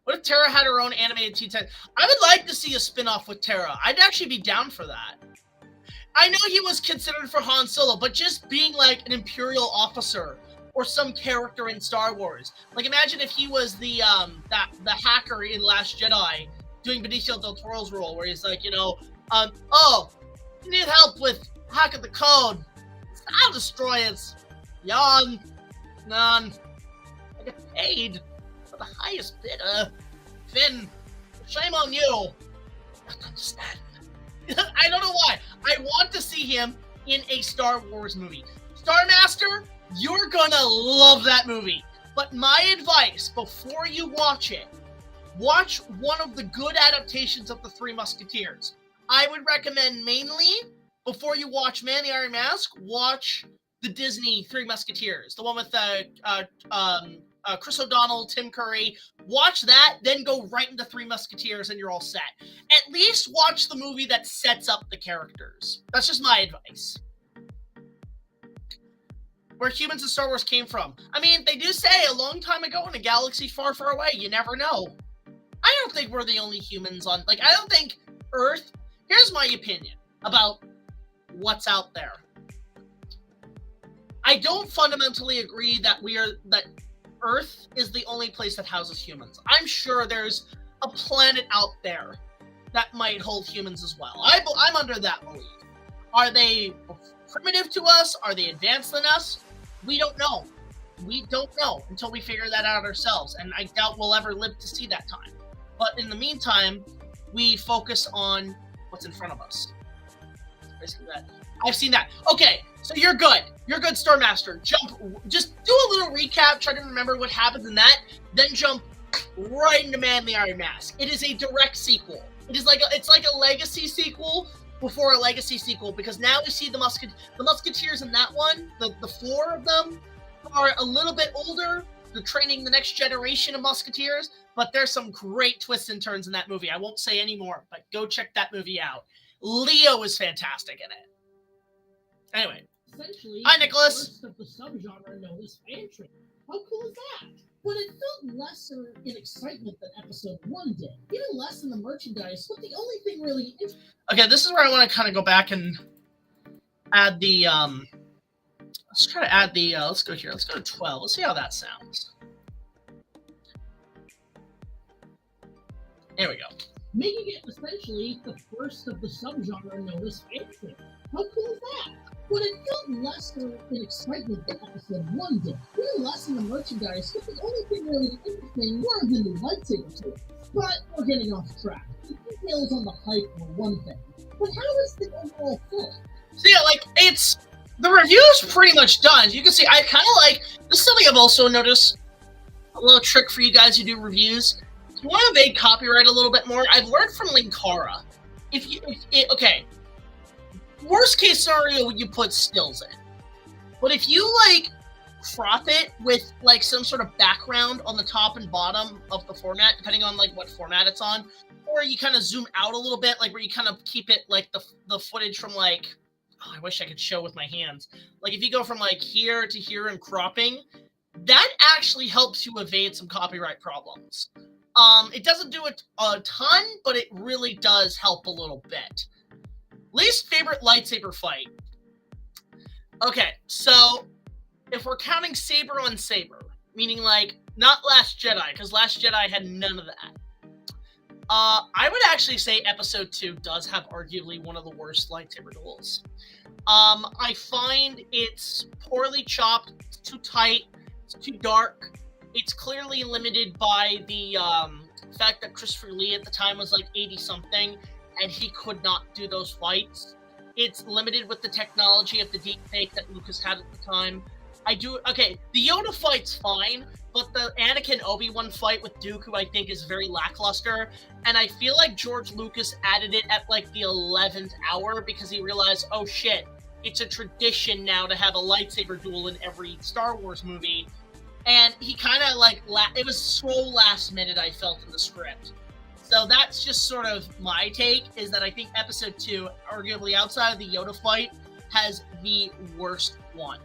What if Tara had her own animated Teen Titans? I would like to see a spin-off with Tara. I'd actually be down for that. I know he was considered for Han Solo, but just being like an Imperial officer or some character in Star Wars. Like imagine if he was the hacker in Last Jedi doing Benicio del Toro's role, where he's like, oh, you need help with hacking the code. I'll destroy it. Yawn. None. I get paid for the highest bidder. Finn, shame on you. I don't understand. I don't know why. I want to see him in a Star Wars movie. Star Master, you're gonna love that movie. But my advice, before you watch it, watch one of the good adaptations of The Three Musketeers. I would recommend mainly, before you watch Man in the Iron Mask, watch the Disney Three Musketeers. The one with Chris O'Donnell, Tim Curry. Watch that, then go right into Three Musketeers and you're all set. At least watch the movie that sets up the characters. That's just my advice. Where humans in Star Wars came from. I mean, they do say a long time ago in a galaxy far, far away. You never know. I don't think we're the only humans on... Like, I don't think Earth... Here's my opinion about what's out there. I don't fundamentally agree that that Earth is the only place that houses humans. I'm sure there's a planet out there that might hold humans as well. I'm under that belief. Are they primitive to us? Are they advanced than us? We don't know. We don't know until we figure that out ourselves, and I doubt we'll ever live to see that time. But in the meantime, we focus on what's in front of us. Basically that. I've seen that. Okay, so you're good. You're good, Star Master. Just do a little recap, try to remember what happens in that, then jump right into Man in the Iron Mask. It is a direct sequel. It's like a legacy sequel before a legacy sequel, because now we see the Musketeers in that one, the four of them are a little bit older. They're training the next generation of Musketeers, but there's some great twists and turns in that movie. I won't say any more, but go check that movie out. Leo is fantastic in it. Anyway. Essentially, hi, Nicholas. The first of the subgenre known as fan training. How cool is that? But it felt lesser in excitement than episode 1 did. Even less in the merchandise, but the only thing really... Okay, this is where I want to kind of go back and add the, let's try to add the, let's go here. Let's go to 12. Let's see how that sounds. There we go. Making it essentially the first of the subgenre known as fan training. How cool is that? But it felt lesser in excitement than episode 1 did. Even less in the merchandise, but the only thing really interesting were the new lightsaber tools. But we're getting off track. The details on the hype were one thing. But how is the overall film? So yeah, like, it's... The review's pretty much done. As you can see, I kind of like... This is something I've also noticed. A little trick for you guys who do reviews. If you want to evade copyright a little bit more, I've learned from Linkara. Okay. Worst case scenario, you put stills in. But if you, like, crop it with, like, some sort of background on the top and bottom of the format, depending on, like, what format it's on, or you kind of zoom out a little bit, like, where you kind of keep it, like, the footage from, like, oh, I wish I could show with my hands. Like, if you go from, like, here to here and cropping, that actually helps you evade some copyright problems. It doesn't do it a ton, but it really does help a little bit. Least favorite lightsaber fight. Okay, so if we're counting saber on saber, meaning like not Last Jedi, because Last Jedi had none of that. I would actually say Episode 2 does have arguably one of the worst lightsaber duels. I find it's poorly chopped, it's too tight, it's too dark. It's clearly limited by the fact that Christopher Lee at the time was like 80-something, and he could not do those fights. It's limited with the technology of the deepfake that Lucas had at the time. The Yoda fight's fine, but the Anakin Obi-Wan fight with Duke, who I think is very lackluster, and I feel like George Lucas added it at like the 11th hour because he realized, oh shit, it's a tradition now to have a lightsaber duel in every Star Wars movie, and he kind of like, it was so last minute I felt in the script. So that's just sort of my take, is that I think Episode 2, arguably outside of the Yoda fight, has the worst one.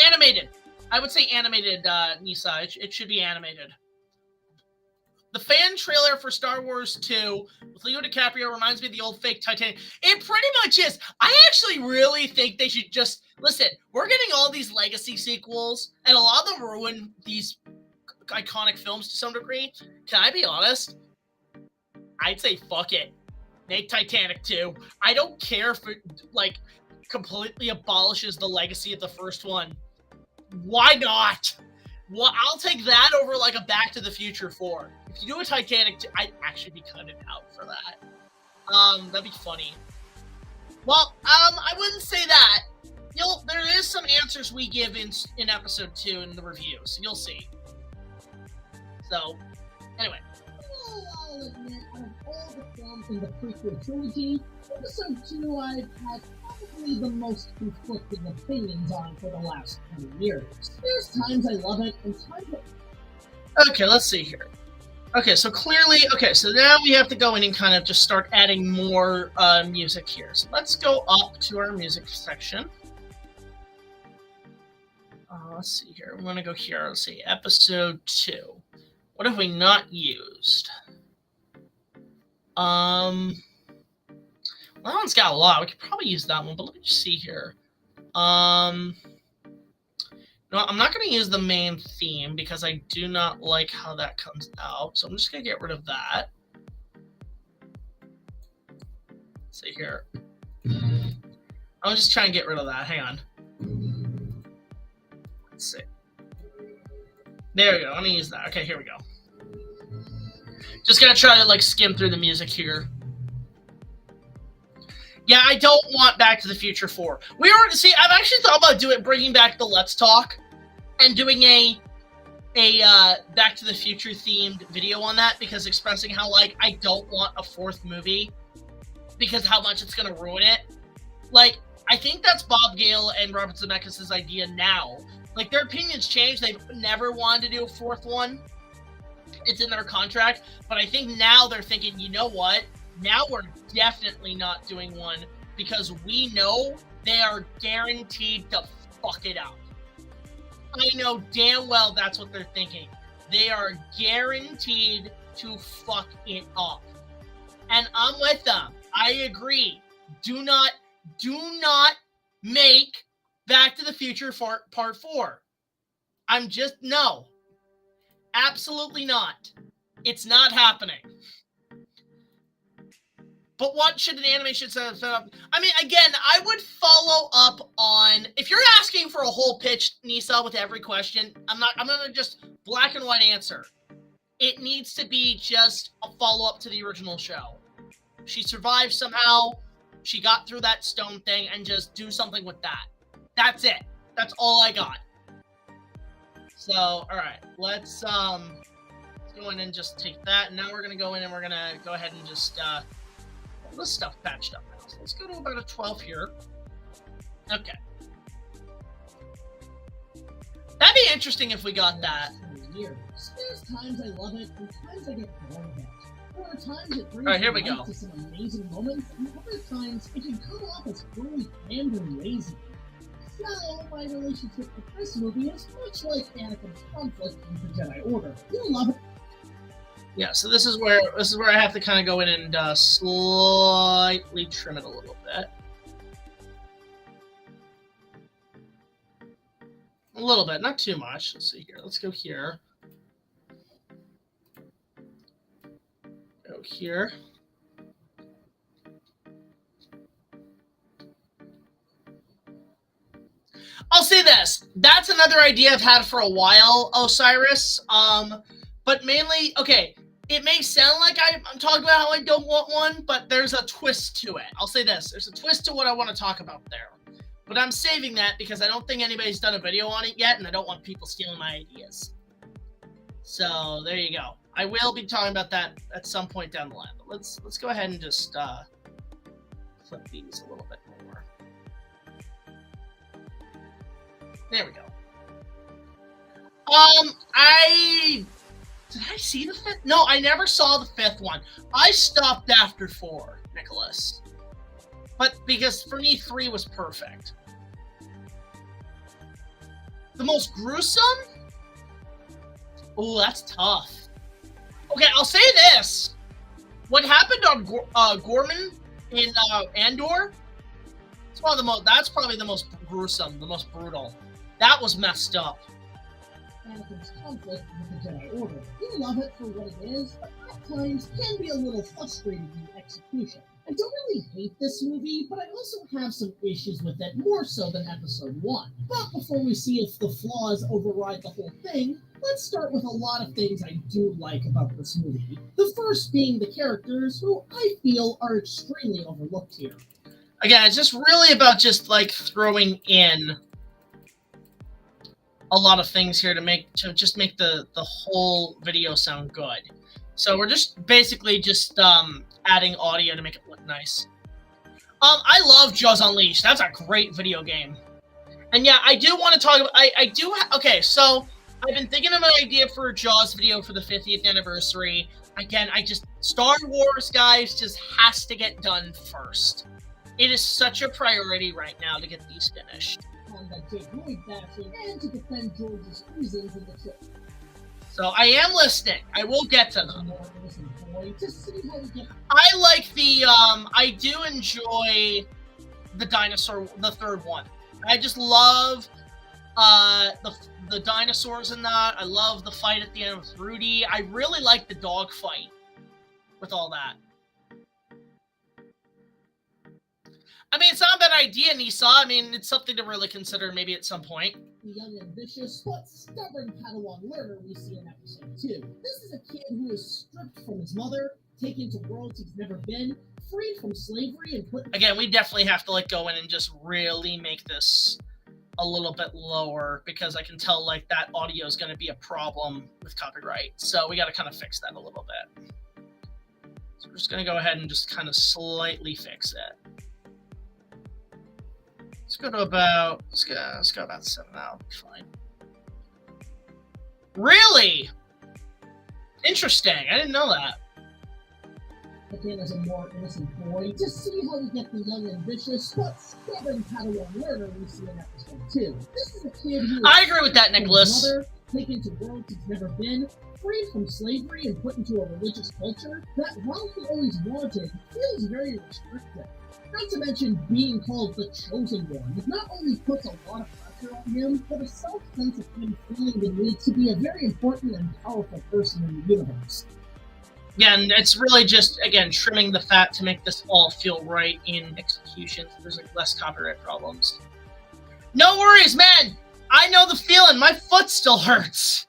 Animated. I would say animated, Nisa. It should be animated. The fan trailer for Star Wars 2 with Leo DiCaprio reminds me of the old fake Titanic. It pretty much is. I actually really think they should just... Listen, we're getting all these legacy sequels, and a lot of them ruin these iconic films to some degree. Can I be honest? I'd say fuck it. Make Titanic 2. I don't care if it, like, completely abolishes the legacy of the first one. Why not? Well, I'll take that over like a Back to the Future 4. If you do a Titanic 2, I'd actually be cutting out for that. That'd be funny. Well, I wouldn't say that. There is some answers we give in Episode 2 in the reviews. You'll see. So, anyway. I'll admit, out of all the films in the prequel trilogy, Episode 2 I've had probably the most conflicting opinions on for the last 20 years. There's times I love it, and times Okay, let's see here. Okay, so clearly, so now we have to go in and kind of just start adding more music here. So let's go up to our music section. Let's see here. I'm going to go here. Let's see, Episode 2. What have we not used? Well, that one's got a lot. We could probably use that one, but let me just see here. No, I'm not going to use the main theme because I do not like how that comes out. So I'm just going to get rid of that. Let's see here. I'm just trying to get rid of that. Hang on. Let's see. There we go. Let me use that. Okay, here we go. Just going to try to, like, skim through the music here. Yeah, I don't want Back to the Future 4. I've actually thought about bringing back the Let's Talk and doing a Back to the Future themed video on that, because expressing how, like, I don't want a fourth movie because how much it's going to ruin it. Like, I think that's Bob Gale and Robert Zemeckis' idea now. Like, their opinions change. They've never wanted to do a fourth one. It's in their contract. But I think now they're thinking, you know what? Now we're definitely not doing one because we know they are guaranteed to fuck it up. I know damn well that's what they're thinking. They are guaranteed to fuck it up. And I'm with them. I agree. Do not make Back to the Future Part 4. No. Absolutely not. It's not happening. But what should an animation set up? I mean, again, I would follow up on... If you're asking for a whole pitch, Nisa, with every question, I'm going to just black and white answer. It needs to be just a follow-up to the original show. She survived somehow. She got through that stone thing, and just do something with that. That's it. That's all I got. So, alright. Let's go in and just take that. And now we're going to go in and we're going to go ahead and just... this stuff patched up now. So let's go to about a 12 here. Okay. That'd be interesting if we got that. There's times I love it, and times I get bored of it. There are times it brings here we go. to some amazing moments, and other times it can come off as poorly planned and lazy. So, my relationship with this movie is much like Anakin's conflict in the Jedi Order. You love it. Yeah, so this is where I have to kind of go in and slightly trim it a little bit. A little bit, not too much. Let's see here. Let's go here. Go here. I'll say this. That's another idea I've had for a while, Osiris. But mainly, okay, it may sound like I'm talking about how I don't want one, but there's a twist to it. I'll say this. There's a twist to what I want to talk about there. But I'm saving that because I don't think anybody's done a video on it yet, and I don't want people stealing my ideas. So, there you go. I will be talking about that at some point down the line. But let's go ahead and just flip these a little bit more. There we go. Did I see the fifth? No, I never saw the fifth one. I stopped after 4, Nicholas. But because for me, 3 was perfect. The most gruesome? Oh, that's tough. Okay, I'll say this. What happened on Gorman in Andor? That's probably the most gruesome, the most brutal. That was messed up. Anakin's conflict with the Jedi Order. You love it for what it is, but at times can be a little frustrating in execution. I don't really hate this movie, but I also have some issues with it, more so than Episode 1. But before we see if the flaws override the whole thing, let's start with a lot of things I do like about this movie. The first being the characters, who I feel are extremely overlooked here. Again, it's just really about just like throwing in a lot of things here to just make the whole video sound good. So we're just basically just adding audio to make it look nice. I love Jaws Unleashed. That's a great video game. And yeah, I do want to talk about okay, so I've been thinking of an idea for a Jaws video for the 50th anniversary. Again, Star Wars, guys, just has to get done first. It is such a priority right now to get these finished. And to defend George's reasons in the trip. So I am listening. I will get to them. I like the I do enjoy the dinosaur, the third one. I just love the dinosaurs in that. I love the fight at the end with Rudy. I really like the dog fight with all that. I mean, it's not a bad idea, Nisa. I mean, it's something to really consider maybe at some point. The young, ambitious, but stubborn Padawan learner we see in Episode 2. This is a kid who is stripped from his mother, taken to worlds he's never been, freed from slavery, and put... Again, we definitely have to like go in and just really make this a little bit lower, because I can tell like that audio is going to be a problem with copyright. So we got to kind of fix that a little bit. So we're just going to go ahead and just kind of slightly fix it. Let's go about 7 now. Fine. Really? Interesting. I didn't know that. Again, as a more innocent boy, to see how we get the young, ambitious, but stubborn Padawan learner we see in Episode 2. This is a kid who... I agree with that, Nicholas. Mother, taken to worlds he's never been, freed from slavery and put into a religious culture that, while he always wanted, feels very restrictive. Not to mention being called the Chosen One not only puts a lot of pressure on him, but a self-sense of him feeling the need to be a very important and powerful person in the universe. Yeah, and it's really just, again, trimming the fat to make this all feel right in execution, so there's like less copyright problems. No worries, man! I know the feeling. My foot still hurts.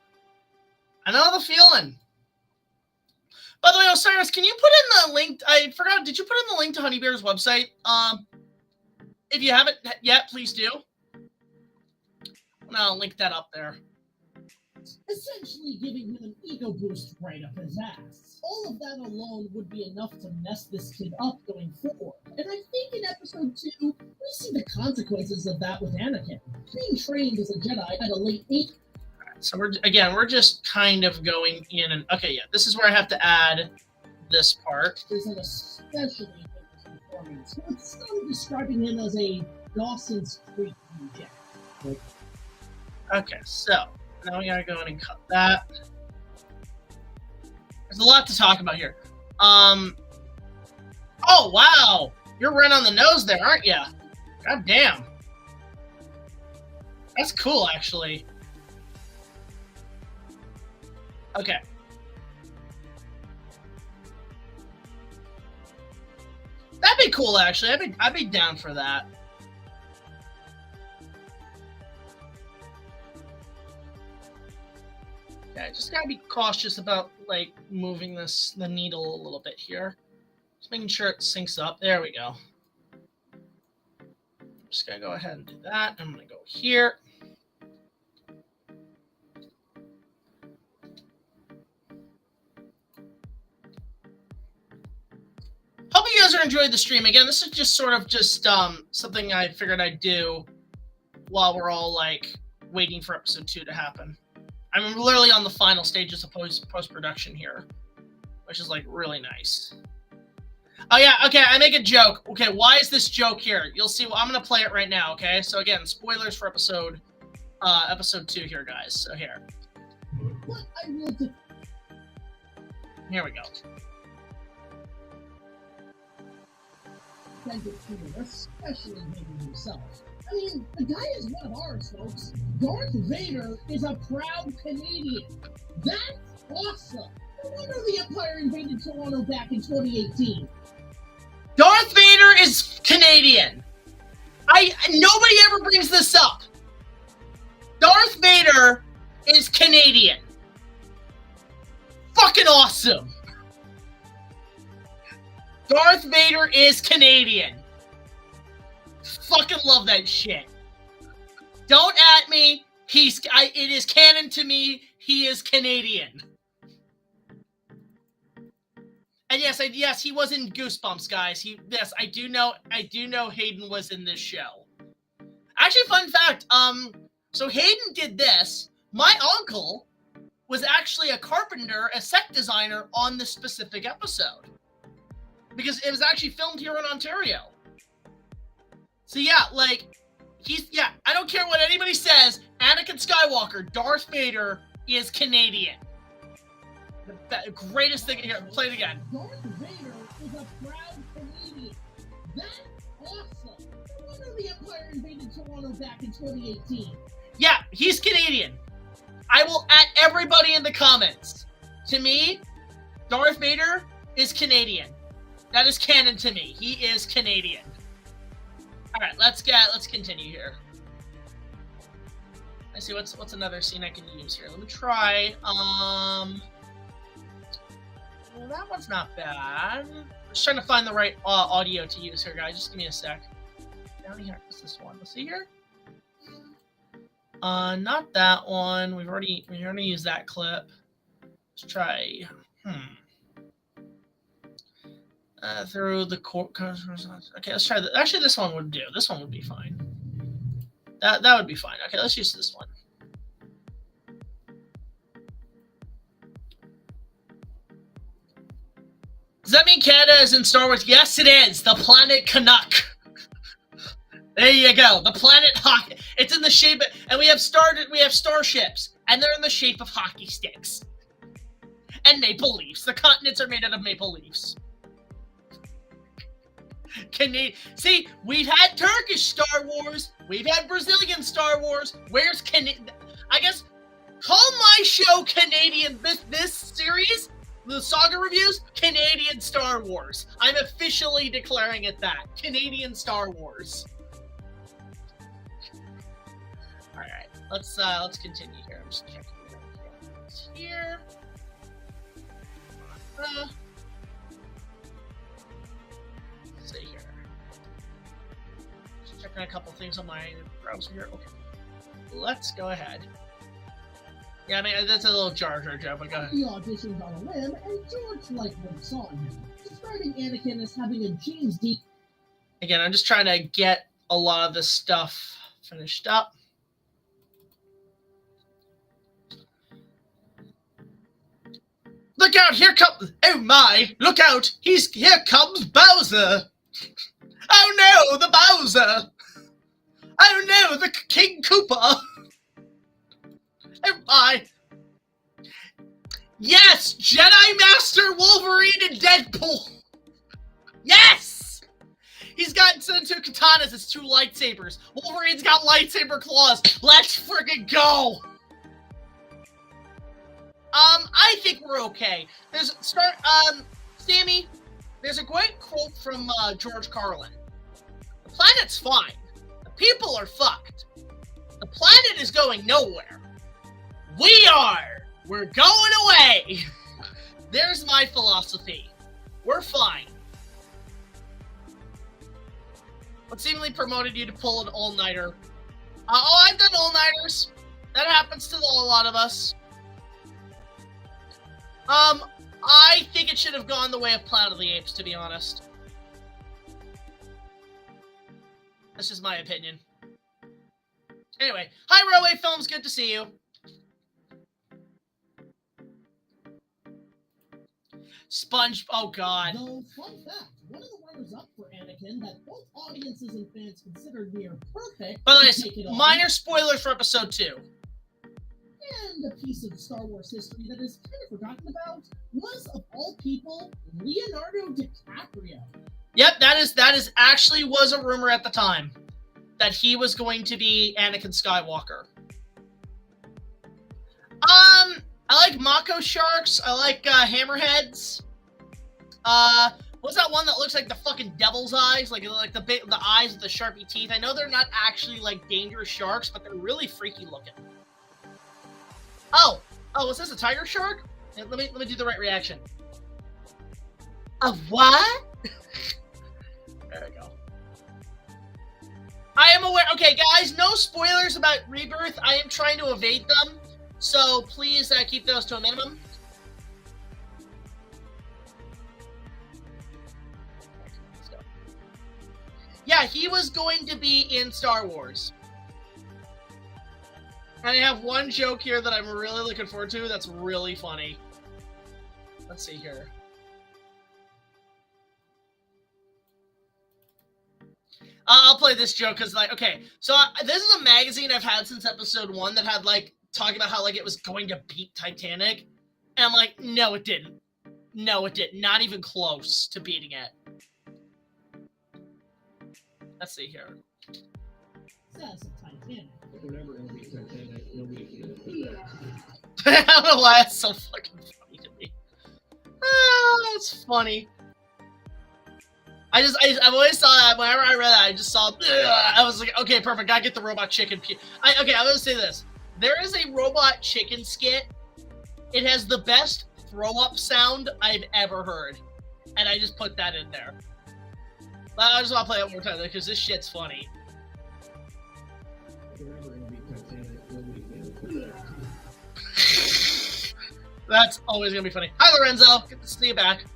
I know the feeling. By the way, Osiris, can you put in the link? I forgot. Did you put in the link to Honey Bear's website? If you haven't yet, please do. I'll link that up there. Essentially giving him an ego boost right up his ass. All of that alone would be enough to mess this kid up going forward. And I think in Episode 2, we see the consequences of that with Anakin. Being trained as a Jedi at a late age. So we're just kind of going in and okay, yeah, this is where I have to add this part. Is an especially good performance. It's still describing him as a Dawson's Creek reject. Okay, so now we gotta go in and cut that. There's a lot to talk about here. Oh wow, you're right on the nose there, aren't you? God damn. That's cool, actually. Okay. That'd be cool, actually. I'd be down for that. Yeah, just gotta be cautious about like moving the needle a little bit here. Just making sure it syncs up. There we go. Just gonna go ahead and do that. I'm gonna go here. Hope you guys are enjoying the stream. Again, this is just sort of just something I figured I'd do while we're all like waiting for episode 2 to happen. I'm literally on the final stages of post-production here, which is like really nice. Oh yeah, okay, I make a joke. Okay, why is this joke here? You'll see. Well, I'm gonna play it right now. Okay, so again, spoilers for episode 2 here, guys. So here. What I will do. Here we go. Send it to him, especially Vader himself. I mean, the guy is one of ours, folks. Darth Vader is a proud Canadian. That's awesome. No wonder the Empire invaded Toronto back in 2018. Darth Vader is Canadian. Nobody ever brings this up. Darth Vader is Canadian. Fucking awesome. Darth Vader is Canadian. Fucking love that shit. Don't at me. It is canon to me. He is Canadian. And yes, he was in Goosebumps, guys. I do know Hayden was in this show. Actually, fun fact, so Hayden did this. My uncle was actually a carpenter, a set designer on this specific episode. Because it was actually filmed here in Ontario. So yeah, like, I don't care what anybody says, Anakin Skywalker, Darth Vader is Canadian. The greatest thing here, play it again. Darth Vader is a proud Canadian. That's awesome. No wonder the Empire invaded Toronto back in 2018. Yeah, he's Canadian. I will at everybody in the comments. To me, Darth Vader is Canadian. That is canon to me. He is Canadian. All right, let's continue here. Let's see what's another scene I can use here. Let me try. Well, that one's not bad. Just trying to find the right audio to use here, guys. Just give me a sec. Down here, what's this one? Let's see here. Not that one. We already used that clip. Let's try. Through the court. Okay, let's try that. Actually, this one would do. This one would be fine. That would be fine. Okay, let's use this one. Does that mean Canada is in Star Wars? Yes, it is. The planet Canuck. There you go. The planet hockey. It's in the shape of, and we have starships, and they're in the shape of hockey sticks. And maple leaves. The continents are made out of maple leaves. See, we've had Turkish Star Wars. We've had Brazilian Star Wars. Where's I guess, call my show Canadian. This series, the saga reviews, Canadian Star Wars. I'm officially declaring it that. Canadian Star Wars. All right, let's continue here. I'm just checking here. Let's see here. Just checking a couple things on my browser here. Okay, let's go ahead. Yeah, I mean, that's a little Jar Jar joke, but go ahead. He auditioned on a whim, and George liked what he saw in him, describing Anakin as having a James D. Again, I'm just trying to get a lot of this stuff finished up. Look out! Here comes. Oh my! Look out! Here comes Bowser! Oh no! The Bowser! Oh no! The King Koopa! Oh my! Yes! Jedi Master Wolverine and Deadpool! Yes! He's got two katanas. It's 2 lightsabers. Wolverine's got lightsaber claws. Let's freaking go. I think we're okay. Sammy, there's a great quote from George Carlin. The planet's fine. The people are fucked. The planet is going nowhere. We are. We're going away. There's my philosophy. We're fine. What seemingly promoted you to pull an all-nighter? I've done all-nighters. That happens to a lot of us. I think it should have gone the way of Planet of the Apes, to be honest. That's just my opinion. Anyway, hi, Railway Films. Good to see you. Sponge. Oh, God. Though, fun fact, one of the runners-up for Anakin that both audiences and fans considered near perfect. By the way, minor spoilers for episode 2. And a piece of Star Wars history that is kind of forgotten about was, of all people, Leonardo DiCaprio. Yep, that is actually was a rumor at the time that he was going to be Anakin Skywalker. I like Mako sharks. I like hammerheads. What's that one that looks like the fucking devil's eyes? Like the eyes with the sharpie teeth. I know they're not actually like dangerous sharks, but they're really freaky looking. Oh, was this a tiger shark? Let me do the right reaction. A what? There we go. I am aware. Okay, guys, no spoilers about Rebirth. I am trying to evade them, so please keep those to a minimum. Let's go. Yeah, he was going to be in Star Wars. And I have one joke here that I'm really looking forward to that's really funny. Let's see here. I'll play this joke because, like, okay, so this is a magazine I've had since episode 1 that had, like, talking about how, like, it was going to beat Titanic. And I'm like, no, it didn't. No, it didn't. Not even close to beating it. Let's see here. Says Titanic. Whatever it'll be Titanic, it'll be. I don't know why that's so fucking funny to me. That's funny. I've always saw that. Whenever I read that, I just saw. I was like, okay, perfect. Gotta get the robot chicken. Okay, I'm gonna say this. There is a robot chicken skit. It has the best throw-up sound I've ever heard, and I just put that in there. But I just want to play it one more time because this shit's funny. That's always gonna be funny. Hi, Lorenzo. Good to see you back.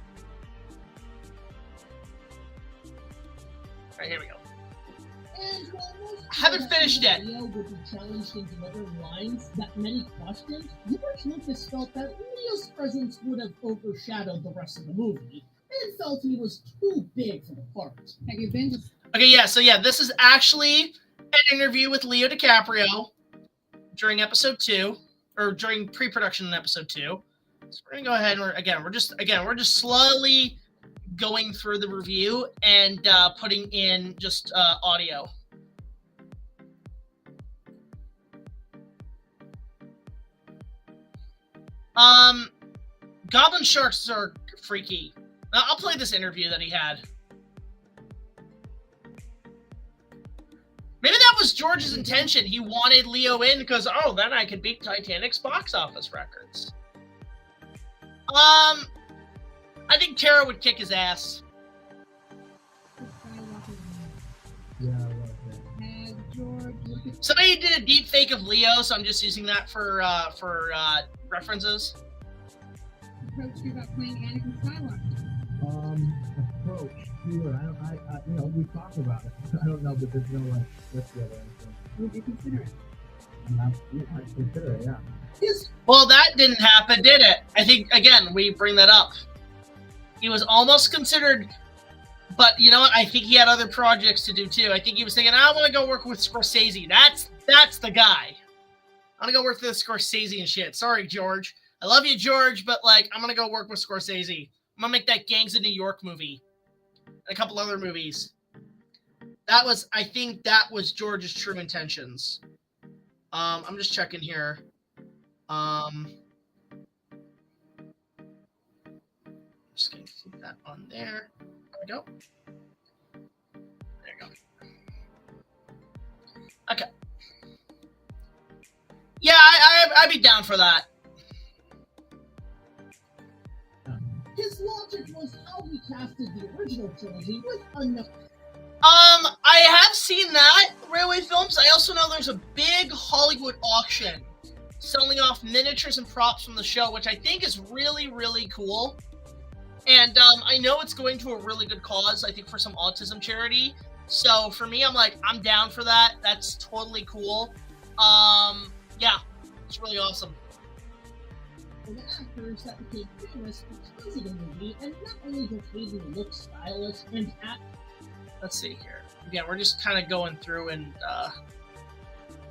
All right, here we go. And while most Haven't finished yet. Leo would be challenged in delivering lines that many questioned, George Lucas felt that Leo's presence would have overshadowed the rest of the movie, and felt he was too big for the part. Have you been to Okay, yeah, so yeah, this is actually an interview with Leo DiCaprio during episode 2, or during pre-production in episode 2. So we're gonna go ahead and we're just slowly going through the review and putting in just audio. Goblin sharks are freaky. I'll play this interview that he had. Maybe that was George's intention. He wanted Leo in because, oh, then I could beat Titanic's box office records. I think Tara would kick his ass. Yeah, I love that. George Lucas Somebody did a deep fake of Leo, so I'm just using that for references. approached you about playing Anakin Skywalker? Approach. Sure. I we talked about it. I don't know, but there's no like let's go or anything. Would you consider it? I'd consider it, yeah. Well, that didn't happen, did it? I think, again, we bring that up. He was almost considered, but you know what? I think he had other projects to do, too. I think he was thinking, I want to go work with Scorsese. That's the guy. I want to go work with Scorsese and shit. Sorry, George. I love you, George, but, like, I'm going to go work with Scorsese. I'm going to make that Gangs of New York movie. And a couple other movies. I think that was George's true intentions. I'm just checking here. Just gonna keep that on there. There we go. There you go. Okay. Yeah, I'd be down for that. His logic was how he casted the original trilogy with enough. I have seen that, Railway Films. I also know there's a big Hollywood auction selling off miniatures and props from the show, which I think is really, really cool. And I know it's going to a really good cause, I think, for some autism charity. So for me, I'm like, I'm down for that. That's totally cool. Yeah, it's really awesome. For the actors that became famous because of the movie, and not only does Hayden look stylish and let's see here. Again, we're just kind of going through and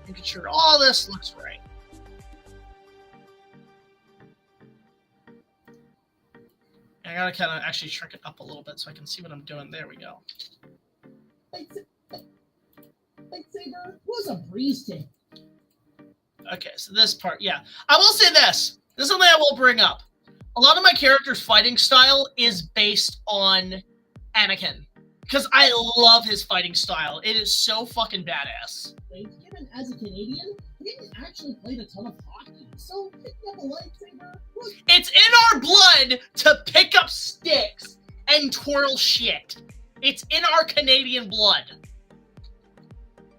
making sure all this looks right. I gotta kind of actually shrink it up a little bit so I can see what I'm doing. There we go. Lightsaber was a breeze to him. Okay, so this part, yeah. I will say this. This is something I will bring up. A lot of my character's fighting style is based on Anakin. Because I love his fighting style. It is so fucking badass. Given as a Canadian, he didn't actually play a ton of hockey, so picking up a lightsaber was... It's in our blood to pick up sticks and twirl shit. It's in our Canadian blood.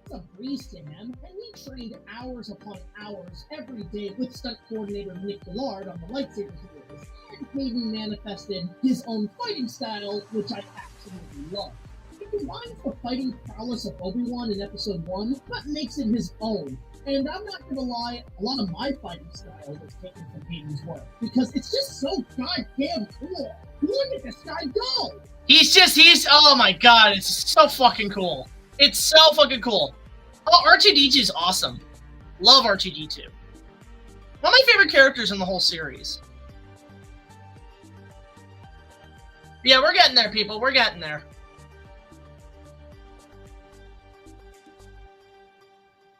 It's a breeze to him, and he trained hours upon hours every day with stunt coordinator Nick Gillard on the lightsaber series, and Hayden manifested his own fighting style, which I absolutely love. He combines the fighting prowess of Obi-Wan in Episode 1, but makes it his own. And I'm not gonna lie, a lot of my fighting style was taken from Hayden's work, because it's just so goddamn cool. Look at this guy go! Oh my god, it's so fucking cool. It's so fucking cool. Oh, R2-D2 is awesome. Love R2-D2. One of my favorite characters in the whole series. Yeah, we're getting there, people. We're getting there.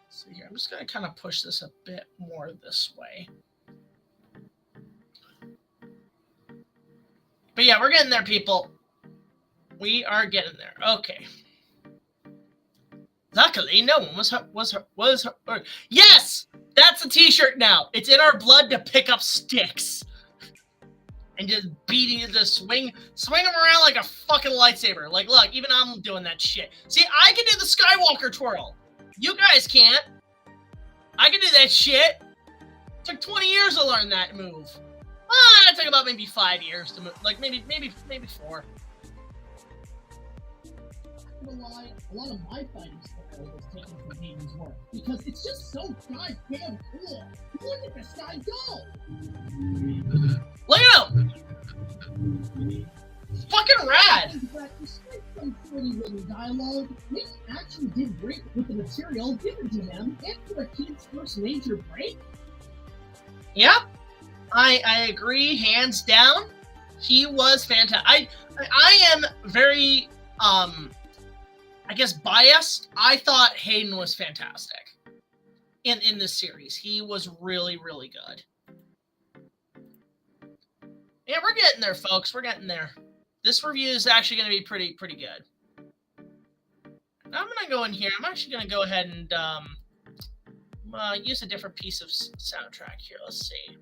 So here, I'm just going to kind of push this a bit more this way. But yeah, we're getting there, people. We are getting there. Okay. Luckily, no one was her. Yes! That's a t-shirt now. It's in our blood to pick up sticks. And just swing them around like a fucking lightsaber. Like, look, even I'm doing that shit. See, I can do the Skywalker twirl. You guys can't. I can do that shit. It took 20 years to learn that move. It took about maybe 5 years to move. Like, maybe 4. A lot of my fighting style was taken from Hayden's work, because it's just so goddamn cool. Look at this guy go! Look at him! Fucking rad! But despite some pretty written dialogue, Hayden actually did great with the material given to him after a kid's first major break. Yep, I agree, hands down. He was fantastic. I am very I guess biased. I thought Hayden was fantastic in this series. He was really, really good. Yeah, we're getting there, folks. We're getting there. This review is actually going to be pretty good. Now I'm going to go in here. I'm actually going to go ahead and use a different piece of soundtrack here. Let's see.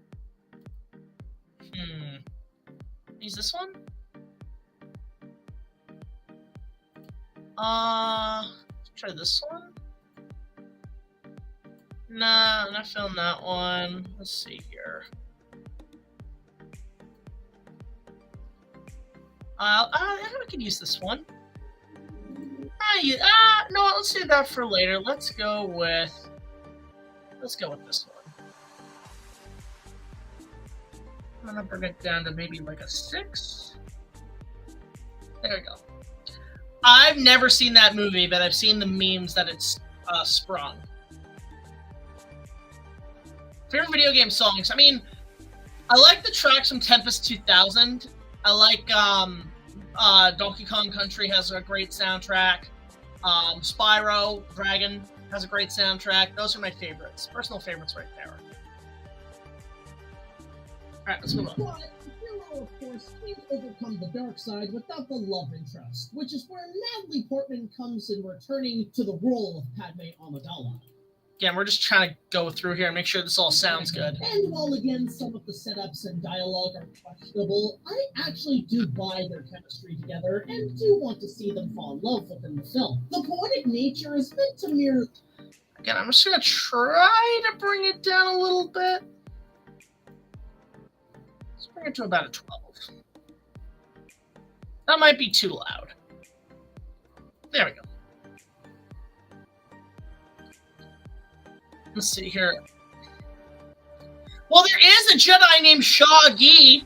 Use this one? Try this one. Nah, I'm not feeling that one. Let's see here. I can use this one. No, let's do that for later. Let's go with this one. I'm gonna bring it down to maybe like a 6. There we go. I've never seen that movie, but I've seen the memes that it's sprung. Favorite video game songs? I mean, I like the tracks from Tempest 2000. I like Donkey Kong Country has a great soundtrack. Spyro, Dragon has a great soundtrack. Those are my favorites. Personal favorites right there. Alright, let's move on. But the hero, of course, can't overcome the dark side without the love interest, which is where Natalie Portman comes in returning to the role of Padme Amidala. Again, we're just trying to go through here and make sure this all sounds good. And while again some of the setups and dialogue are questionable, I actually do buy their chemistry together and do want to see them fall in love within the film. The poetic nature is meant to mirror... Again, I'm just going to try to bring it down a little bit. Let's bring it to about a 12. That might be too loud. There we go. Let's see here. Well, there is a Jedi named Shaggy.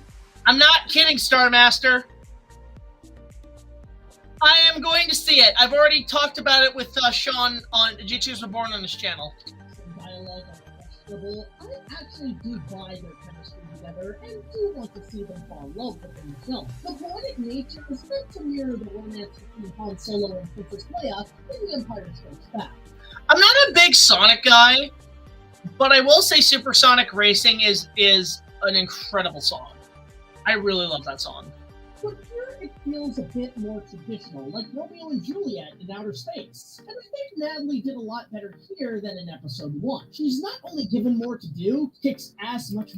I'm not kidding, Star Master. I am going to see it. I've already talked about it with Sean on Jitsus Reborn on his channel. Some dialogue are questionable. I actually do buy their chemistry together and do want to see them fall in love within the film. The poetic nature is meant to mirror the romance between Han Solo and Princess Leia in The Empire Strikes Back. I'm not a big Sonic guy, but I will say Supersonic Racing is an incredible song. I really love that song. But here it feels a bit more traditional, like Romeo and Juliet in outer space. And I think Natalie did a lot better here than in episode 1. She's not only given more to do, kicks ass much.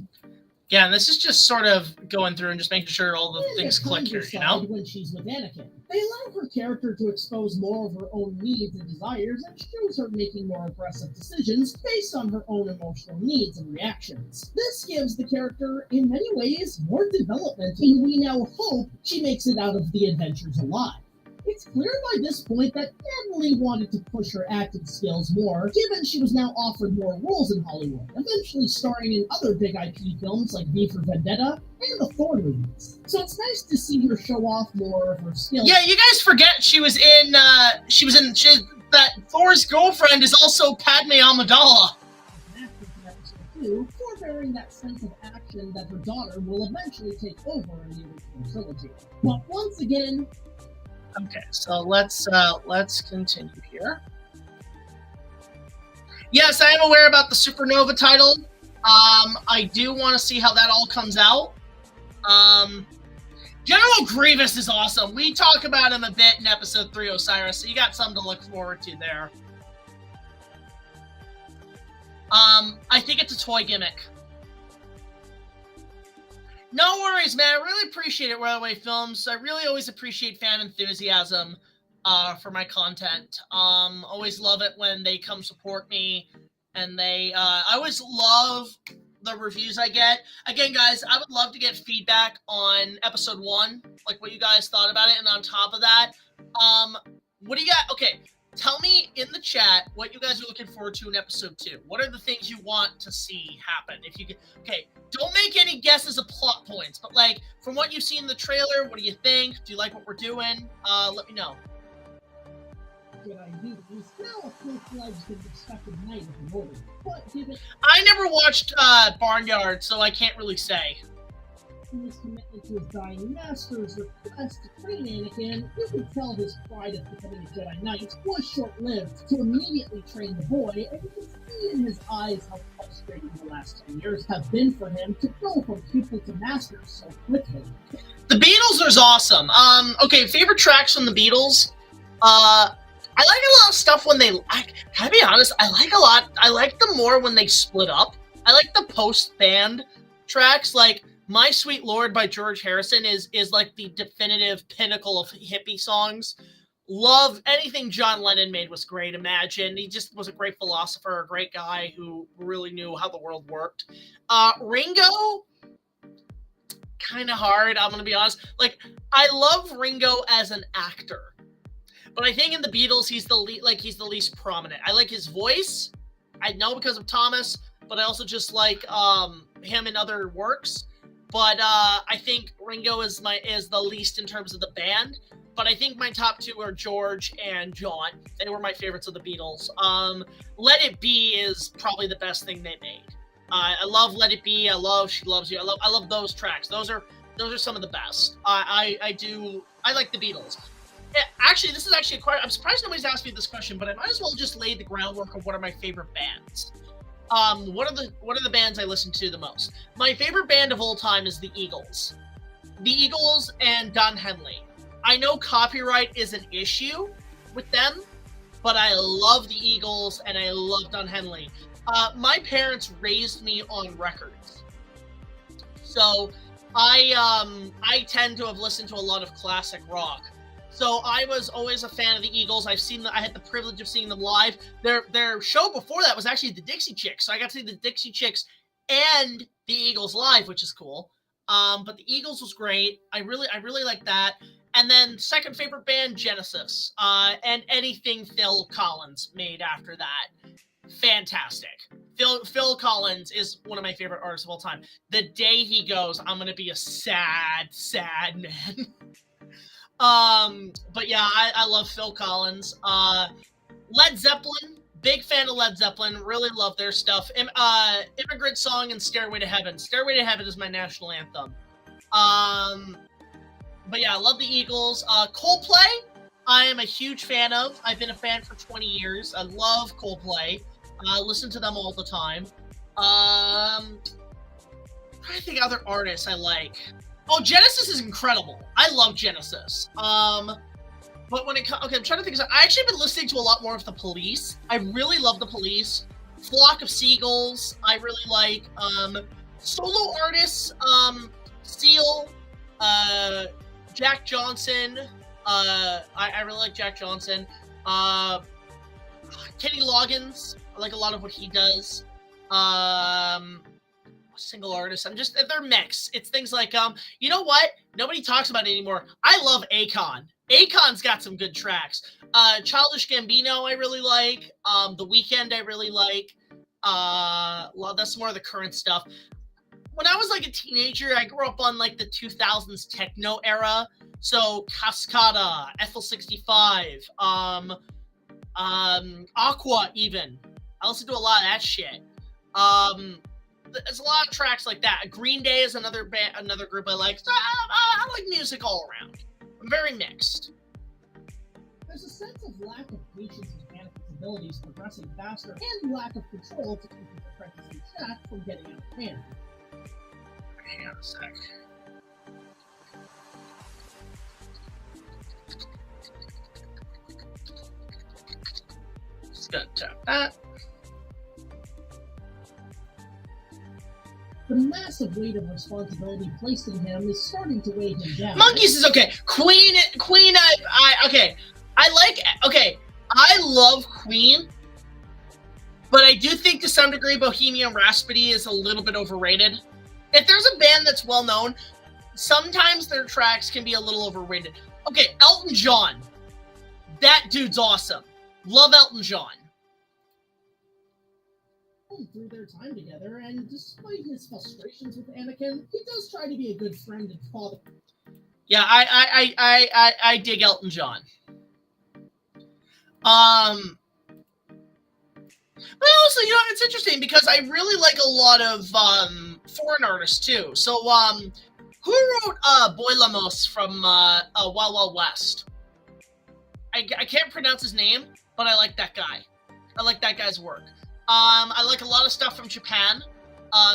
Yeah, and this is just sort of going through and just making sure all the things click here, you know? When she's with Anakin. They allow her character to expose more of her own needs and desires and shows her making more aggressive decisions based on her own emotional needs and reactions. This gives the character, in many ways, more development, and we now hope she makes it out of the adventures alive. It's clear by this point that Natalie wanted to push her acting skills more, given she was now offered more roles in Hollywood, eventually starring in other big IP films like V for Vendetta and the Thor movies. So it's nice to see her show off more of her skills. Yeah, you guys forget she was in that Thor's girlfriend is also Padme Amidala. Forbearing that sense of action that her daughter will eventually take over in the original trilogy. But once again, okay, so let's continue here. Yes, I am aware about the Supernova title. I do want to see how that all comes out. General Grievous is awesome. We talk about him a bit in episode 3, Osiris, so you got something to look forward to there. I think it's a toy gimmick. No worries, man. I really appreciate it, Railway Films. I really always appreciate fan enthusiasm for my content. Always love it when they come support me, and I always love the reviews I get. Again, guys, I would love to get feedback on episode 1, like what you guys thought about it, and on top of that, what do you got? Okay, tell me in the chat what you guys are looking forward to in episode 2. What are the things you want to see happen? If you can, okay, don't make any guesses of plot points, but like from what you've seen in the trailer, what do you think? Do you like what we're doing? Let me know. I never watched Barnyard, so I can't really say. His commitment to his dying master's request to train Anakin, you can tell his pride of becoming a Jedi Knight was short-lived to immediately train the boy, and you can see in his eyes how frustrating the last 10 years have been for him to go from pupil to master so quickly. The Beatles is awesome. Okay, favorite tracks from the Beatles. I like a lot of stuff when can I be honest? I like them more when they split up. I like the post-band tracks, like My Sweet Lord by George Harrison is like the definitive pinnacle of hippie songs. Love anything John Lennon made was great. Imagine. He just was a great philosopher, a great guy who really knew how the world worked. Ringo, kind of hard, I'm going to be honest. Like, I love Ringo as an actor. But I think in the Beatles, he's the least prominent. I like his voice. I know because of Thomas, but I also just like him in other works. But I think Ringo is the least in terms of the band. But I think my top 2 are George and John. They were my favorites of the Beatles. Let It Be is probably the best thing they made. I love Let It Be. I love She Loves You. I love those tracks. Those are some of the best. I like the Beatles. actually, this is actually I'm surprised nobody's asked me this question, but I might as well just lay the groundwork of what are my favorite bands. What are the bands I listen to the most? My favorite band of all time is the Eagles. The Eagles and Don Henley. I know copyright is an issue with them, but I love the Eagles and I love Don Henley. My parents raised me on records, so I tend to have listened to a lot of classic rock. So I was always a fan of the Eagles. I had the privilege of seeing them live. Their show before that was actually the Dixie Chicks. So I got to see the Dixie Chicks and the Eagles live, which is cool. But the Eagles was great. I really like that. And then second favorite band, Genesis. And anything Phil Collins made after that. Fantastic. Phil Collins is one of my favorite artists of all time. The day he goes, I'm gonna be a sad man. But yeah, I love Phil Collins. Led Zeppelin, big fan of Led Zeppelin. Really love their stuff. Immigrant Song and Stairway to Heaven. Stairway to Heaven is my national anthem. But yeah, I love the Eagles. Coldplay, I am a huge fan of. I've been a fan for 20 years. I love Coldplay. I listen to them all the time. I think other artists I like. Oh, Genesis is incredible. I love Genesis. But when it comes, okay, I'm trying to think. I actually been listening to a lot more of the Police. I really love the Police. Flock of Seagulls. I really like. Solo artists. Seal. Jack Johnson. I really like Jack Johnson. Kenny Loggins. I like a lot of what he does. Single artist. They're mixed. It's things like, you know what? Nobody talks about it anymore. I love Akon. Akon's got some good tracks. Childish Gambino, I really like. The Weeknd, I really like. Well, that's more of the current stuff. When I was like a teenager, I grew up on like the 2000s techno era. So Cascada, Ethel 65, Aqua even. I listen to a lot of that shit. There's a lot of tracks like that. Green Day is another group I like. So I like music all around. I'm very mixed. There's a sense of lack of patience with Anakin's abilities progressing faster and lack of control to keep his apprentice in check from getting out of hand. Hang on a sec. Just gonna tap that. The massive weight of responsibility placed in him is starting to weigh him down. Monkeys is okay. Queen, I love Queen, but I do think to some degree Bohemian Rhapsody is a little bit overrated. If there's a band that's well known, sometimes their tracks can be a little overrated. Okay, Elton John. That dude's awesome. Love Elton John. Through their time together, and despite his frustrations with Anakin, he does try to be a good friend and father. Yeah, I dig Elton John. But also, you know, it's interesting because I really like a lot of foreign artists too. So, who wrote Boy Lamos from Wild Wild West? I can't pronounce his name, but I like that guy. I like that guy's work. I like a lot of stuff from Japan.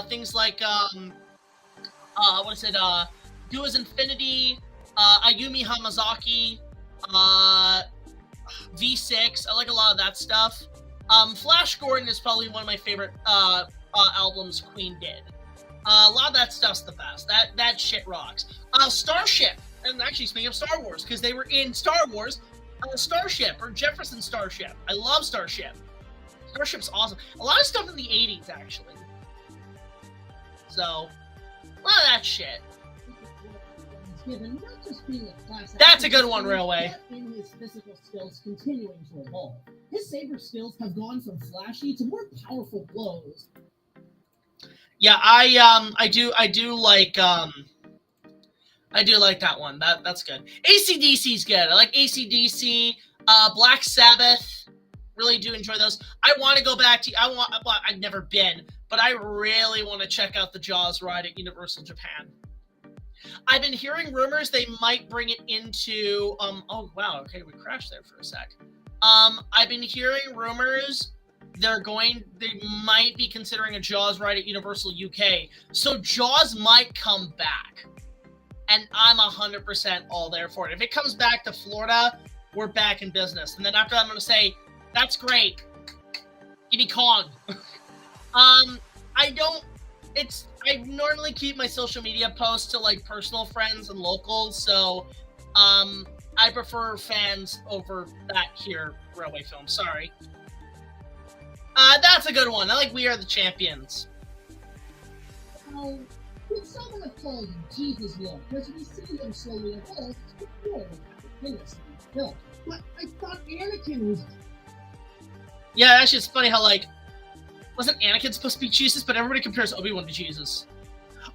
Things like, Do As Infinity, Ayumi Hamazaki, V6. I like a lot of that stuff. Flash Gordon is probably one of my favorite albums Queen did. A lot of that stuff's the best. That shit rocks. Starship, and actually speaking of Star Wars, because they were in Star Wars, Starship, or Jefferson Starship. I love Starship. Starship's awesome. A lot of stuff in the 80s, actually. So, a lot of that shit. Given not just being a class That's a good one, Railway. But in his physical skills continuing to evolve. His saber skills have gone from flashy to more powerful blows. Yeah, I do like that one. That's good. AC/DC's good. I like AC/DC. Black Sabbath. Really do enjoy those. I want to go back to. I've never been, but I really want to check out the Jaws ride at Universal Japan. I've been hearing rumors they might bring it into, oh wow, okay, we crashed there for a sec. I've been hearing rumors they might be considering a Jaws ride at Universal UK. So Jaws might come back. And I'm 100% all there for it. If it comes back to Florida, we're back in business. And then after that, I'm going to say, that's great. Give me Kong. I normally keep my social media posts to like personal friends and locals. So, I prefer fans over that here railway film. Sorry. That's a good one. I like We Are the Champions. Oh, would someone have called Jesus Lord? Because we see him slowly evolve before the film. But I thought Anakin was. Yeah, actually, it's funny how, like, wasn't Anakin supposed to be Jesus, but everybody compares Obi-Wan to Jesus.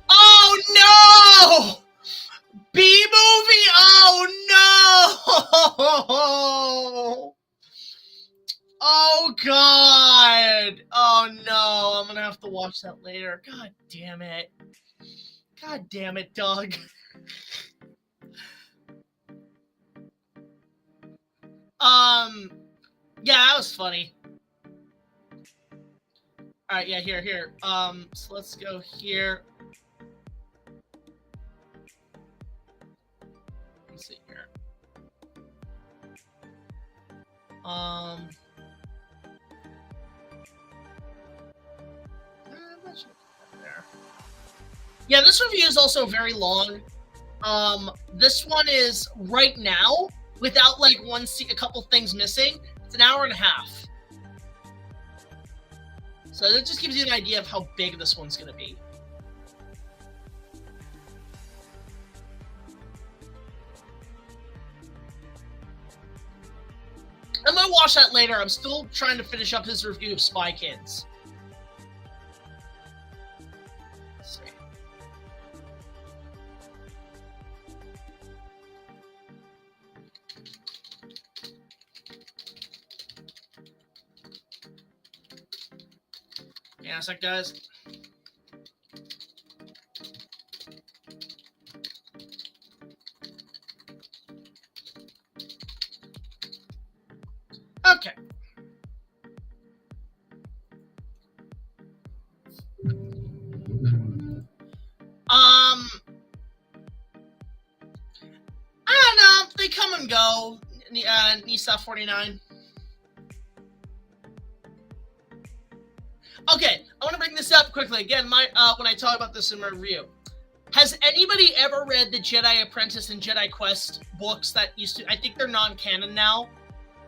Oh, no! B-movie? Oh, no! Oh, God! Oh, no, I'm gonna have to watch that later. God damn it. God damn it, Doug. Yeah, that was funny. Alright, yeah, here. So let's go here. Let's see here. Yeah, this review is also very long. This one is right now, without like a couple things missing. It's an hour and a half. So that just gives you an idea of how big this one's going to be. I'm going to watch that later. I'm still trying to finish up his review of Spy Kids. Let's see. Yeah, it's like, guys. Okay. I don't know. They come and go. Nisa 49. Okay, I want to bring this up quickly. Again, when I talk about this in my review. Has anybody ever read the Jedi Apprentice and Jedi Quest books that used to... I think they're non-canon now.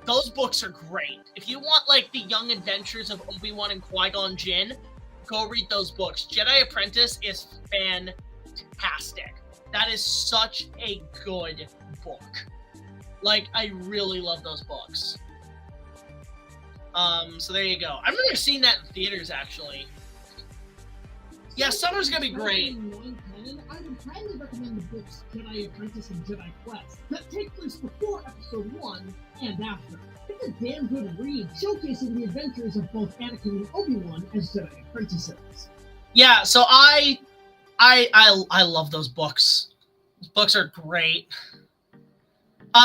Those books are great. If you want, like, the young adventures of Obi-Wan and Qui-Gon Jinn, go read those books. Jedi Apprentice is fantastic. That is such a good book. Like, I really love those books. So there you go. I've never seen that in theaters, actually. Yeah, summer's gonna be great. I would highly recommend the books Jedi Apprentice and Jedi Quest that take place before Episode 1 and after. It's a damn good read, showcasing the adventures of both Anakin and Obi-Wan as Jedi Apprentices. Yeah, so I love those books. Those books are great.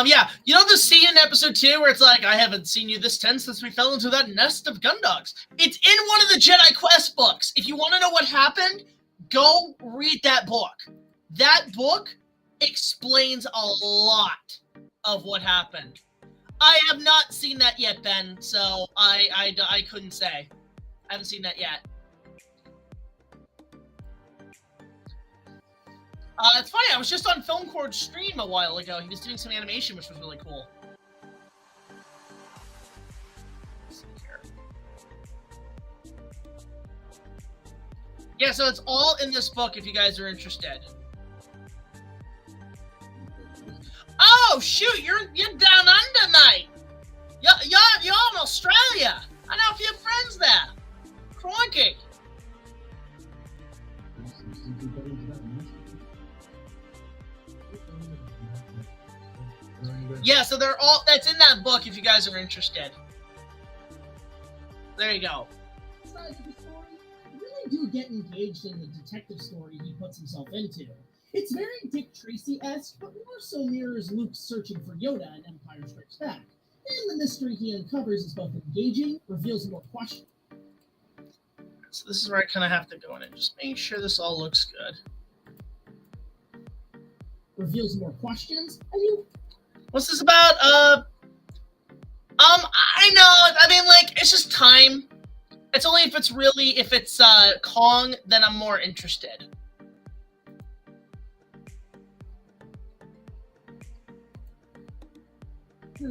Yeah, you know the scene in Episode 2 where it's like, I haven't seen you this tense since we fell into that nest of gun dogs. It's in one of the Jedi Quest books. If you want to know what happened, go read that book. That book explains a lot of what happened. I have not seen that yet, Ben, so I couldn't say. I haven't seen that yet. It's funny, I was just on Film Chord's stream a while ago. He was doing some animation, which was really cool. Let's see here. Yeah, so it's all in this book if you guys are interested. Oh, shoot, you're down under, mate. You're in Australia. I know a few friends there. Crikey. Yeah, so they're all, that's in that book if you guys are interested. There you go. Besides the story, I really do get engaged in the detective story he puts himself into. It's very Dick Tracy-esque, but more so mirrors Luke searching for Yoda in Empire Strikes Back. And the mystery he uncovers is both engaging, reveals more questions. So this is where I kind of have to go in and just make sure this all looks good. Reveals more questions, and you... What's this about? I know, I mean, like, it's just time. It's only if it's Kong, then I'm more interested.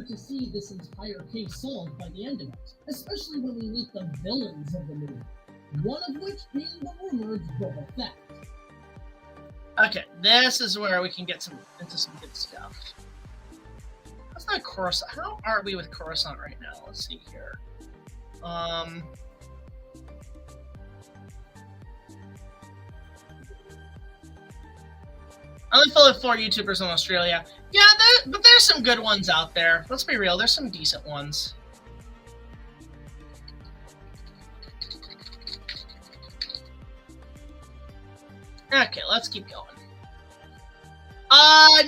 To see this entire case solved by the end of it, especially when we meet the villains of the movie, one of which being the rumored Boba Fett. Okay, this is where we can get into some good stuff. That's not Coruscant. How are we with Coruscant right now? Let's see here. I only follow 4 YouTubers in Australia. Yeah, but there's some good ones out there. Let's be real, there's some decent ones. Okay, let's keep going.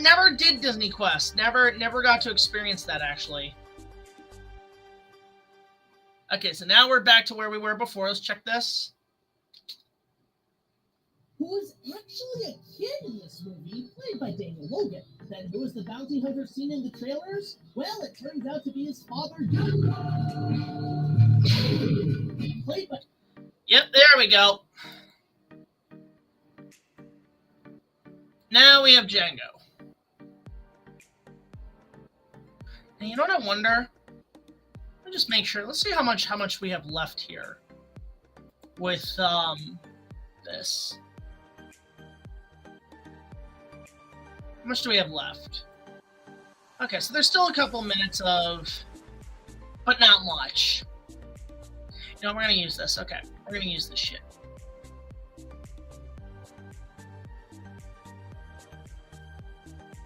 Never did Disney Quest. Never got to experience that, actually. Okay, so now we're back to where we were before. Let's check this. Who was actually a kid in this movie, played by Daniel Logan. Then who was the bounty hunter seen in the trailers? Well, it turns out to be his father, played by... Yep, there we go. Now we have Django. And you know what I wonder? Let me just make sure. Let's see how much we have left here with this. How much do we have left? Okay, so there's still a couple minutes of, but not much. You know, we're gonna use this. Okay, we're gonna use this shit.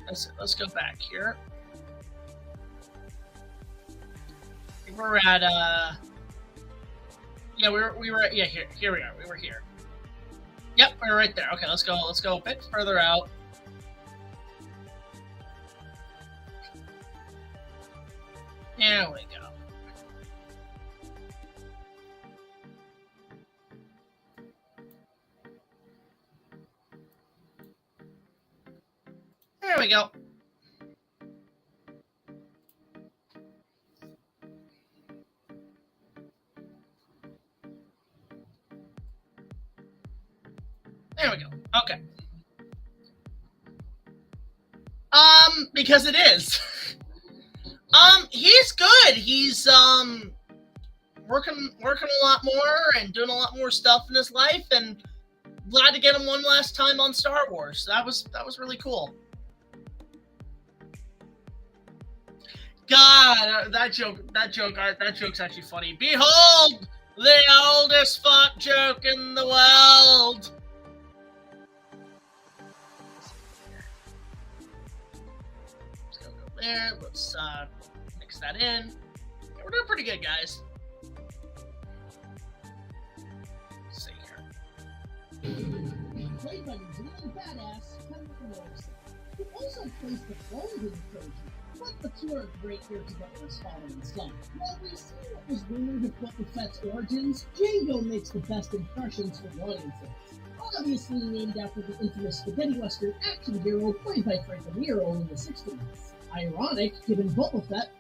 Let's go back here. We're at yeah, we were yeah, here we are. We were here. Yep, we're right there. Okay, let's go a bit further out. There we go. There we go. There we go. Okay. Because it is. He's good. He's working a lot more and doing a lot more stuff in his life, and glad to get him one last time on Star Wars. That was really cool. God, that joke's actually funny. Behold, the oldest fuck joke in the world. Let's go there. Let's mix that in. Yeah, we're doing pretty good, guys. Let's see here. Played by New Zealand badass who also plays the Golden Trojan. But the two are great here together as father and son. While we see what was rumored of Boba Fett's origins, Django makes the best impressions for audiences. Obviously named after the infamous spaghetti western action hero played by Frank Nero in the 60s. Ironic, given Boba Fett.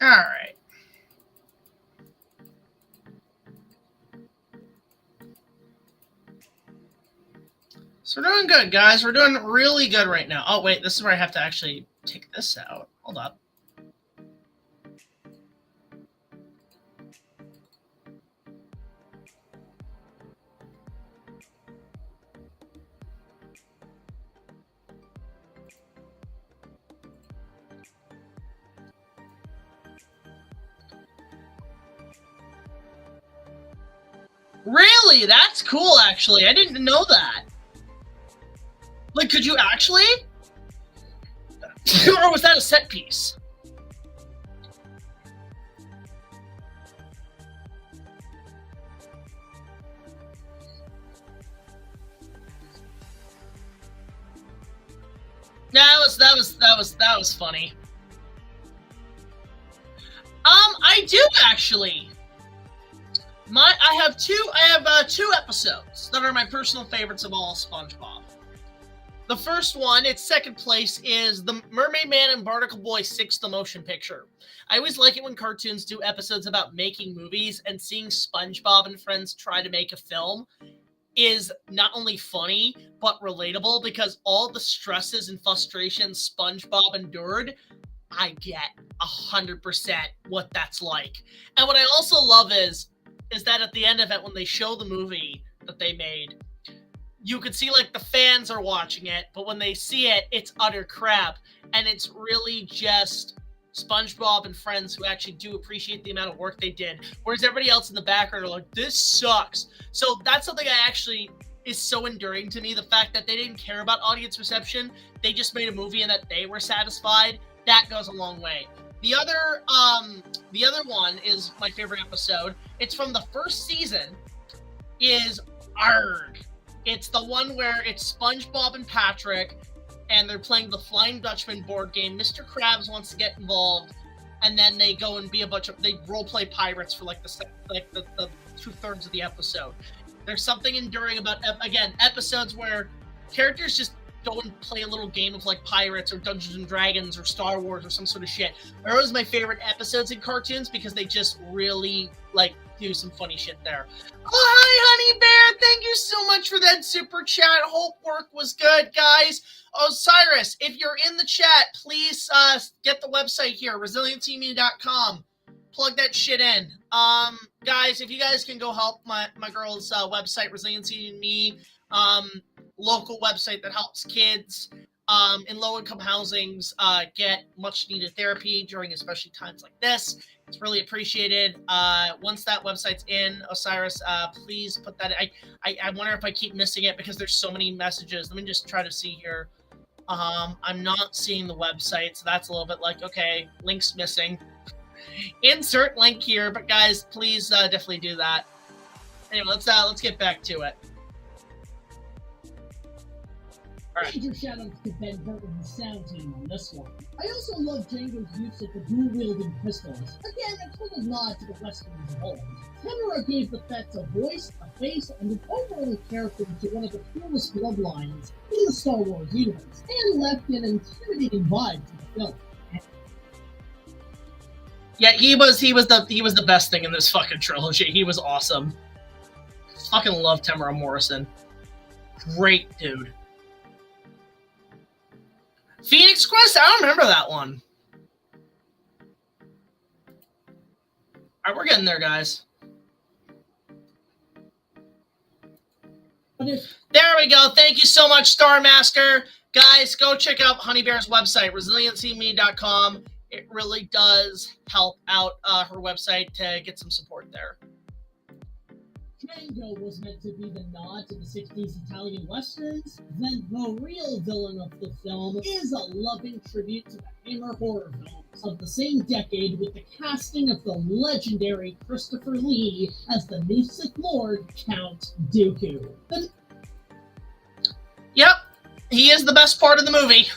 Alright. So we're doing good, guys. We're doing really good right now. Oh, wait. This is where I have to actually take this out. Hold up. Really? That's cool, actually. I didn't know that. Like, could you actually? Or was that a set piece? was funny. I do actually. I have two episodes that are my personal favorites of all SpongeBob. The first one, its second place, is the Mermaid Man and Barnacle Boy 6, the motion picture. I always like it when cartoons do episodes about making movies, and seeing SpongeBob and friends try to make a film is not only funny, but relatable, because all the stresses and frustrations SpongeBob endured, I get 100% what that's like. And what I also love is that at the end of it, when they show the movie that they made, you could see, like, the fans are watching it, but when they see it, it's utter crap. And it's really just SpongeBob and friends who actually do appreciate the amount of work they did, whereas everybody else in the background are like, this sucks. So that's something I actually is so enduring to me, the fact that they didn't care about audience reception. They just made a movie and that they were satisfied. That goes a long way. The other one is my favorite episode. It's from the first season, is Arg. It's the one where it's SpongeBob and Patrick, and they're playing the Flying Dutchman board game. Mr. Krabs wants to get involved, and then they go and be they roleplay pirates for like the 2/3 of the episode. There's something enduring about, again, episodes where characters just go and play a little game of like Pirates or Dungeons and Dragons or Star Wars or some sort of shit. Are always my favorite episodes in cartoons because they just really like do some funny shit there. Oh, hi, Honey Bear. Thank you so much for that super chat. Hope work was good, guys. Osiris, if you're in the chat, please get the website here, resiliencyme.com. Plug that shit in. Guys, if you guys can go help my girl's website, Resiliency and Me, local website that helps kids in low-income housings get much-needed therapy during especially times like this. It's really appreciated. Once that website's in, Osiris, please put that in. I wonder if I keep missing it because there's so many messages. Let me just try to see here. I'm not seeing the website, so that's a little bit like, okay, link's missing. Insert link here, but guys, please definitely do that. Anyway, let's get back to it. Right. Major shoutouts to Ben Burton and sound team on this one. I also love Django's use of the dual-wielding pistols. Again, a total nod to the westerns of old. Tamara gave the Fets a voice, a face, and an overall character to one of the coolest bloodlines in the Star Wars universe, and left an intimidating vibe to the film. Yeah, he was the best thing in this fucking trilogy. He was awesome. Fucking love Tamara Morrison. Great dude. Phoenix Quest? I don't remember that one. Alright, we're getting there, guys. There we go. Thank you so much, Star Master. Guys, go check out Honey Bear's website, resiliencyme.com. It really does help out her website to get some support there. Django was meant to be the nod to the 60s Italian westerns, then the real villain of the film is a loving tribute to the Hammer horror films of the same decade, with the casting of the legendary Christopher Lee as the new Sith Lord, Count Dooku. Yep, he is the best part of the movie.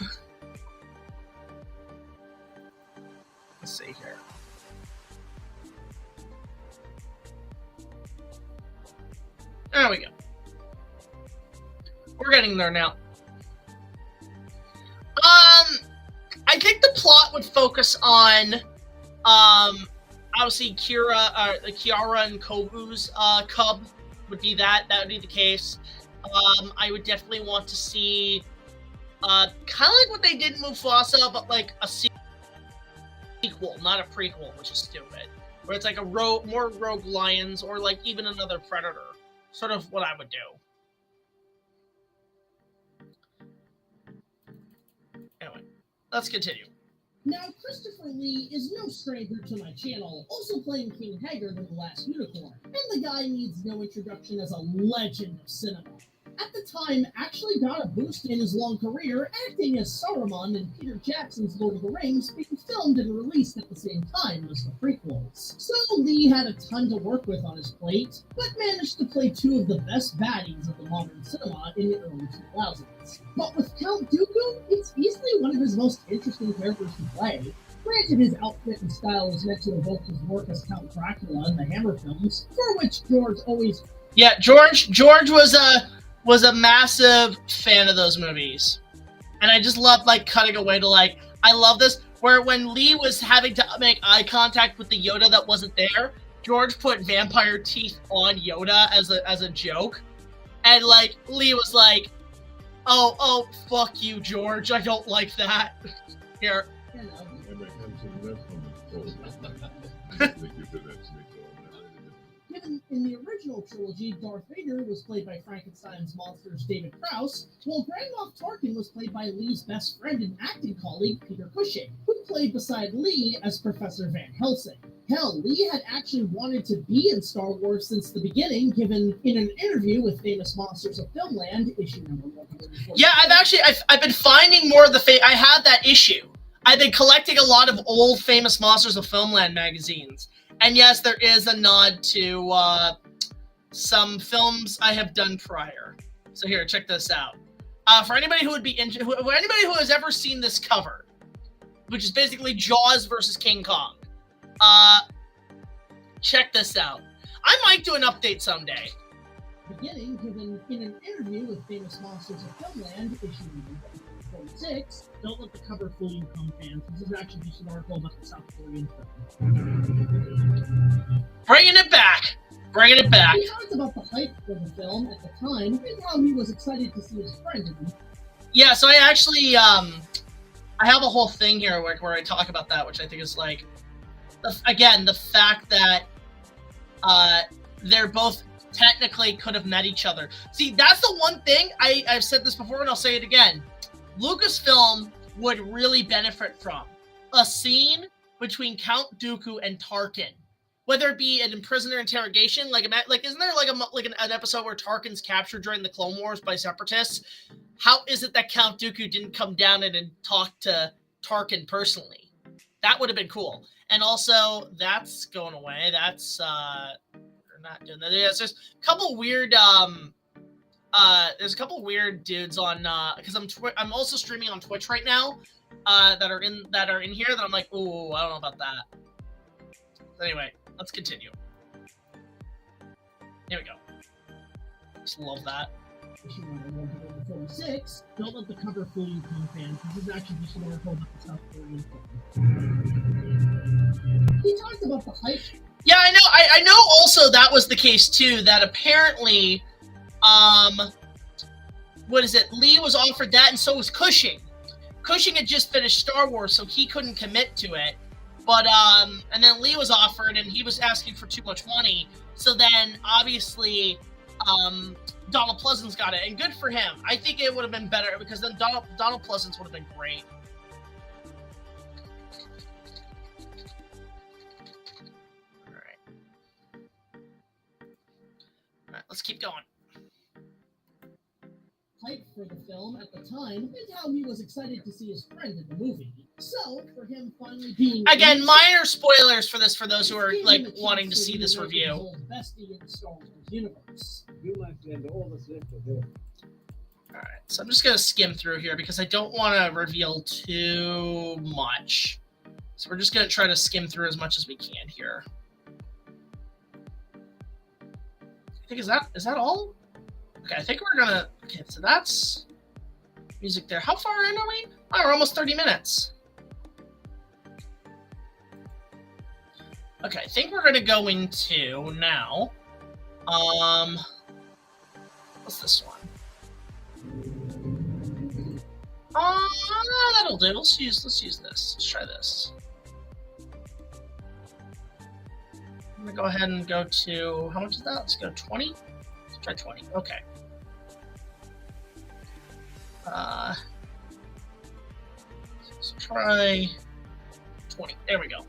Let's see here. There we go. We're getting there now. I think the plot would focus on, obviously Kiara and Kobu's cub would be that. That would be the case. I would definitely want to see, kind of like what they did in Mufasa, but like a sequel, not a prequel, which is stupid. Where it's like a more Rogue Lions, or like even another Predator. Sort of what I would do. Anyway, let's continue. Now, Christopher Lee is no stranger to my channel, also playing King Haggard in The Last Unicorn, and the guy needs no introduction as a legend of cinema. At the time, actually got a boost in his long career, acting as Saruman in Peter Jackson's Lord of the Rings, being filmed and released at the same time as the prequels. So Lee had a ton to work with on his plate, but managed to play two of the best baddies of the modern cinema in the early 2000s. But with Count Dooku, it's easily one of his most interesting characters to play. Granted, his outfit and style was meant to evoke his work as Count Dracula in the Hammer films, for which George always... Yeah, George was a massive fan of those movies. And I just loved, like, cutting away to, like, I love this, where when Lee was having to make eye contact with the Yoda that wasn't there, George put vampire teeth on Yoda as a joke. And, like, Lee was like, oh, fuck you, George. I don't like that. Here. Given in the original trilogy, Darth Vader was played by Frankenstein's monster's David Prowse, while Grand Moff Tarkin was played by Lee's best friend and acting colleague, Peter Cushing, who played beside Lee as Professor Van Helsing. Hell, Lee had actually wanted to be in Star Wars since the beginning, given in an interview with Famous Monsters of Filmland, issue number 144. Yeah, I've been finding more of the I had that issue. I've been collecting a lot of old Famous Monsters of Filmland magazines. And yes, there is a nod to some films I have done prior. So here, check this out. For anybody who would be anybody who has ever seen this cover, which is basically Jaws versus King Kong, check this out. I might do an update someday. Beginning, given in an interview with Famous Monsters of Filmland, issue number 46. Don't let the cover fool you, Kong fans. This is actually just an article about the South Korean film. Bringing it back. He talked about the hype for the film at the time and how he was excited to see his friend in it. Yeah, so I actually, I have a whole thing here where I talk about that, which I think is like, again, the fact that they're both technically could have met each other. See, that's the one thing, I've said this before and I'll say it again. Lucasfilm would really benefit from a scene between Count Dooku and Tarkin, whether it be an prisoner interrogation, like isn't there an episode where Tarkin's captured during the Clone Wars by Separatists? How is it that Count Dooku didn't come down and talk to Tarkin personally? That would have been cool. And also, that's going away. That's we're not doing that. Yeah, there's a couple weird there's a couple weird dudes on because I'm also streaming on Twitch right now that are in here that I'm like, ooh, I don't know about that. Anyway, let's continue. Here we go. Just love that. Issue number 146. Don't let the cover fool you, Kong fans. This is actually just an article about the South Korean film. He talked about the hype. Yeah, I know. I know. Also, that was the case too. That apparently, what is it? Lee was offered that, and so was Cushing. Cushing had just finished Star Wars, so he couldn't commit to it. But and then Lee was offered, and he was asking for too much money. So then, obviously, Donald Pleasance got it, and good for him. I think it would have been better because then Donald Pleasance would have been great. All right, let's keep going. Hype for the film at the time and how he was excited to see his friend in the movie. So, for him finally being... Again, minor spoilers for this for those who are, like, wanting to see this review. Bestie in the Star Wars universe. Alright, so I'm just going to skim through here because I don't want to reveal too much. So we're just going to try to skim through as much as we can here. I think, is that all? Okay, I think we're gonna... Okay, so that's music there. How far in are we? Oh, we're almost 30 minutes. Okay, I think we're gonna go into now. What's this one? That'll do. Let's use this. Let's try this. I'm gonna go ahead and go to... How much is that? Let's go 20. Let's try 20. Okay. Let's try 20. There we go.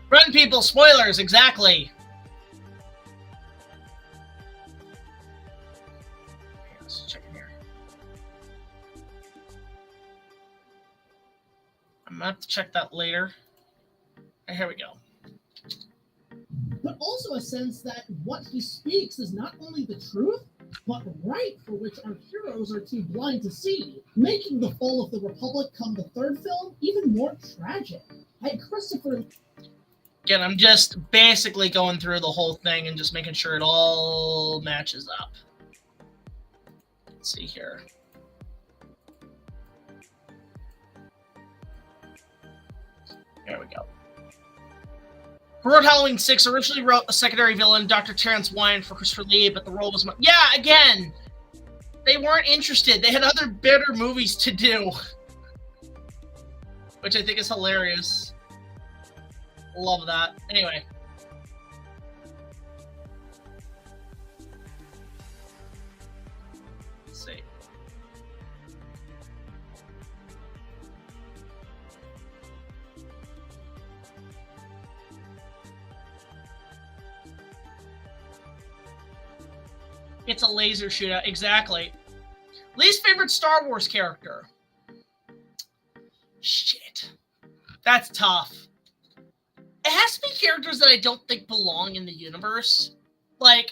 Run, people! Spoilers! Exactly! Okay, let's check in here. I'm gonna have to check that later. Okay, here we go. But also a sense that what he speaks is not only the truth, but right for which our heroes are too blind to see, making the fall of the Republic come the third film even more tragic. Christopher... Again, I'm just basically going through the whole thing and just making sure it all matches up. Let's see here. There we go. Who wrote Halloween 6 originally wrote a secondary villain, Dr. Terrence Wyand, for Christopher Lee, but the role was... Yeah, again! They weren't interested. They had other better movies to do. Which I think is hilarious. Love that. Anyway. Let's see. It's a laser shootout. Exactly. Least favorite Star Wars character. Shit. That's tough. It has to be characters that I don't think belong in the universe. Like,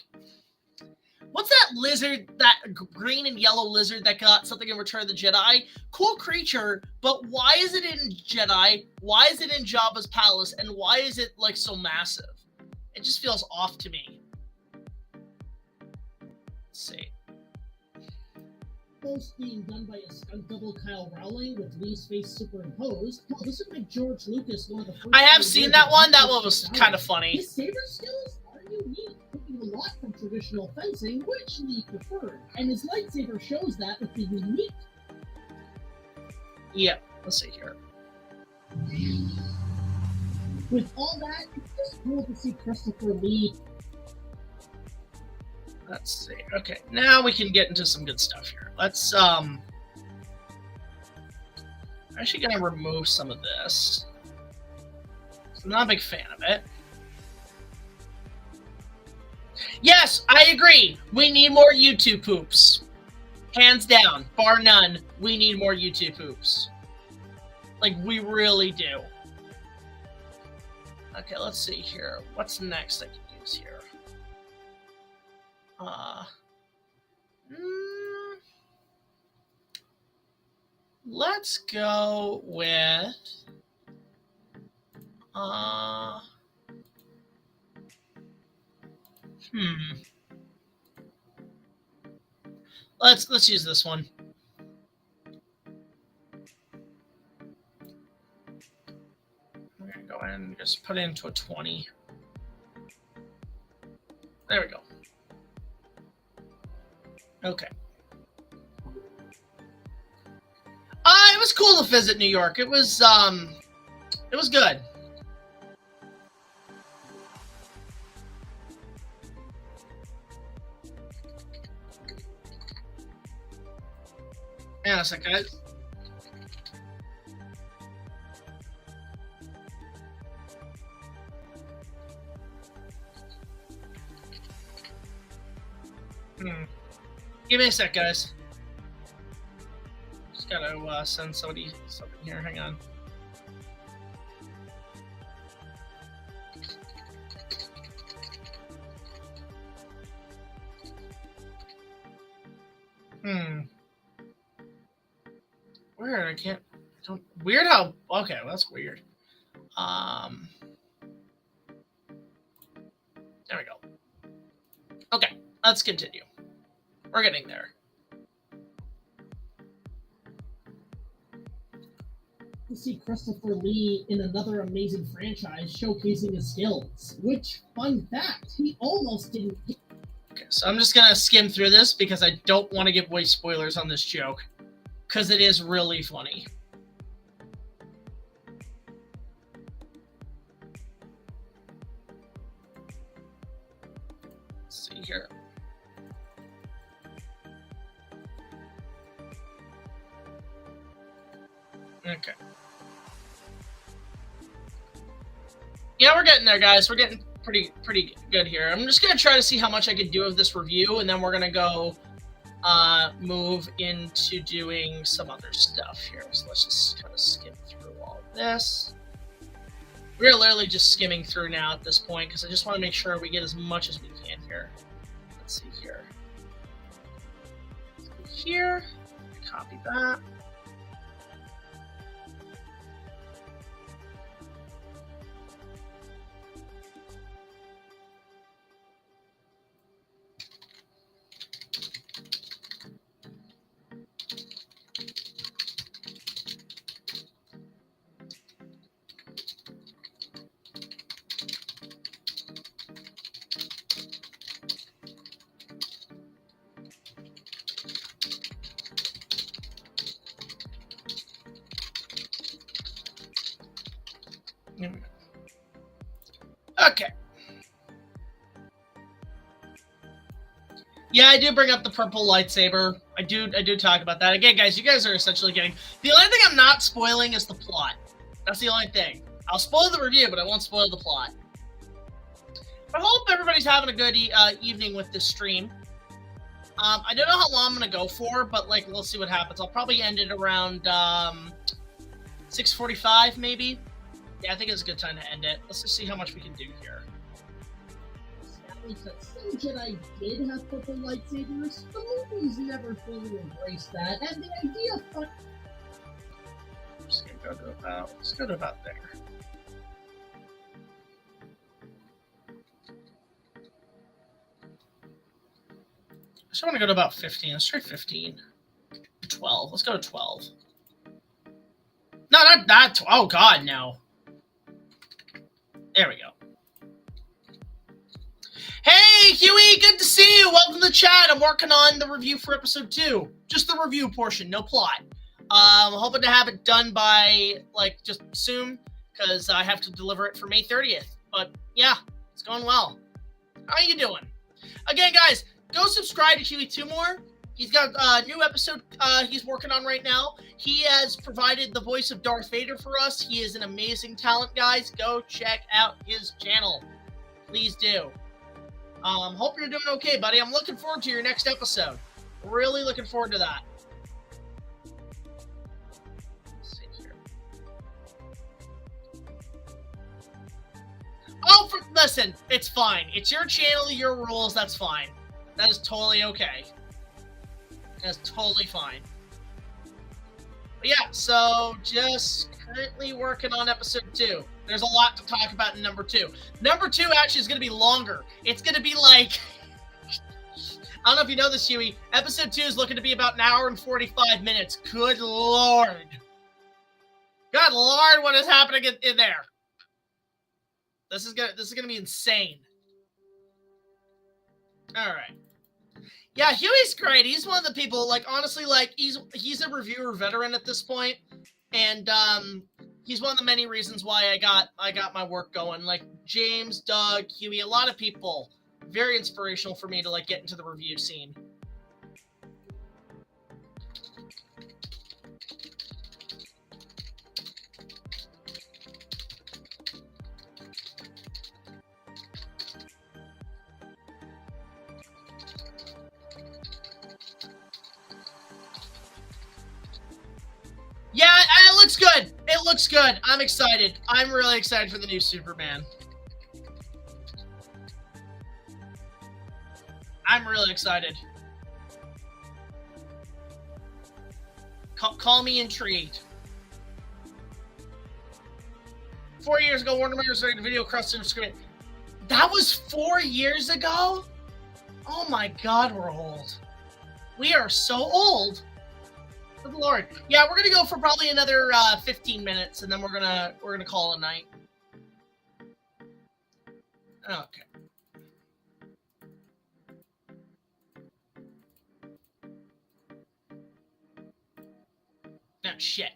what's that lizard, that green and yellow lizard that got something in Return of the Jedi? Cool creature, but why is it in Jedi? Why is it in Jabba's palace? And why is it, like, so massive? It just feels off to me. Let's see. Post being done by a stunt double Kyle Rowling with Lee's face superimposed. Oh, this would make George Lucas one of the first... I have seen that one. That one was kind of funny. His saber skills are unique, taking a lot from traditional fencing, which Lee preferred. And his lightsaber shows that with the unique... Yeah, let's see here. With all that, it's just cool to see Christopher Lee. Let's see. Okay, now we can get into some good stuff here. Let's, I'm actually going to remove some of this. I'm not a big fan of it. Yes, I agree. We need more YouTube poops. Hands down, bar none, we need more YouTube poops. Like, we really do. Okay, let's see here. What's next I can use here? Let's go with let's use this one. We're gonna go ahead and just put it into a 20. There we go. Okay. It was cool to visit New York. It was good. Hang on a second, guys. Give me a sec, guys. Just gotta send somebody something here. Hang on. Weird. I can't. Weird how. Okay, well, that's weird. There we go. Okay, let's continue. We're getting there. To see Christopher Lee in another amazing franchise showcasing his skills. Which, fun fact, he almost didn't... Okay, so I'm just going to skim through this because I don't want to give away spoilers on this joke. Because it is really funny. Let's see here. Okay. Yeah, we're getting there, guys. We're getting pretty good here. I'm just gonna try to see how much I could do of this review, and then we're gonna go move into doing some other stuff here. So let's just kind of skim through all of this. We're literally just skimming through now at this point because I just want to make sure we get as much as we can here. Let's see here. here. Copy that. Okay. Yeah, I do bring up the purple lightsaber. I do talk about that. Again, guys, you guys are essentially getting... The only thing I'm not spoiling is the plot. That's the only thing. I'll spoil the review, but I won't spoil the plot. I hope everybody's having a good evening with this stream. I don't know how long I'm going to go for, but, like, we'll see what happens. I'll probably end it around 6:45, maybe. Yeah, I think it's a good time to end it. Let's just see how much we can do here. Established that some Jedi did have purple lightsabers. The movies never fully embraced that, and the idea of... I'm just going to go to about... Let's go to about there. I just want to go to about 15. Let's try 15. 12. Let's go to 12. No, not that. Oh, God, no. There we go. Hey, Huey, good to see you. Welcome to the chat. I'm working on the review for episode 2. Just the review portion, no plot. I'm hoping to have it done by, like, just soon, because I have to deliver it for May 30th. But, yeah, it's going well. How you doing? Again, guys, go subscribe to Huey Two-More. He's got a new episode he's working on right now. He has provided the voice of Darth Vader for us. He is an amazing talent, guys. Go check out his channel. Please do. Hope you're doing okay, buddy. I'm looking forward to your next episode. Really looking forward to that. Let's see here. Oh, listen, it's fine. It's your channel, your rules. That's fine. That is totally okay. That's totally fine. But yeah, so just currently working on episode 2. There's a lot to talk about in number 2. Number 2 actually is going to be longer. It's going to be like... I don't know if you know this, Huey. Episode 2 is looking to be about an hour and 45 minutes. Good Lord. Good Lord, what is happening in there? This is gonna be insane. All right. Yeah, Huey's great. He's one of the people, like, honestly, like, he's a reviewer veteran at this point, and he's one of the many reasons why I got my work going. Like, James, Doug, Huey, a lot of people, very inspirational for me to, like, get into the review scene. Yeah, it looks good. It looks good. I'm excited. I'm really excited for the new Superman. I'm really excited. Call me intrigued. 4 years ago, Warner Brothers started a video across the screen. That was 4 years ago? Oh my God, we're old. We are so old. Good Lord. Yeah, we're gonna go for probably another 15 minutes, and then we're gonna call it a night. Okay. Oh, shit.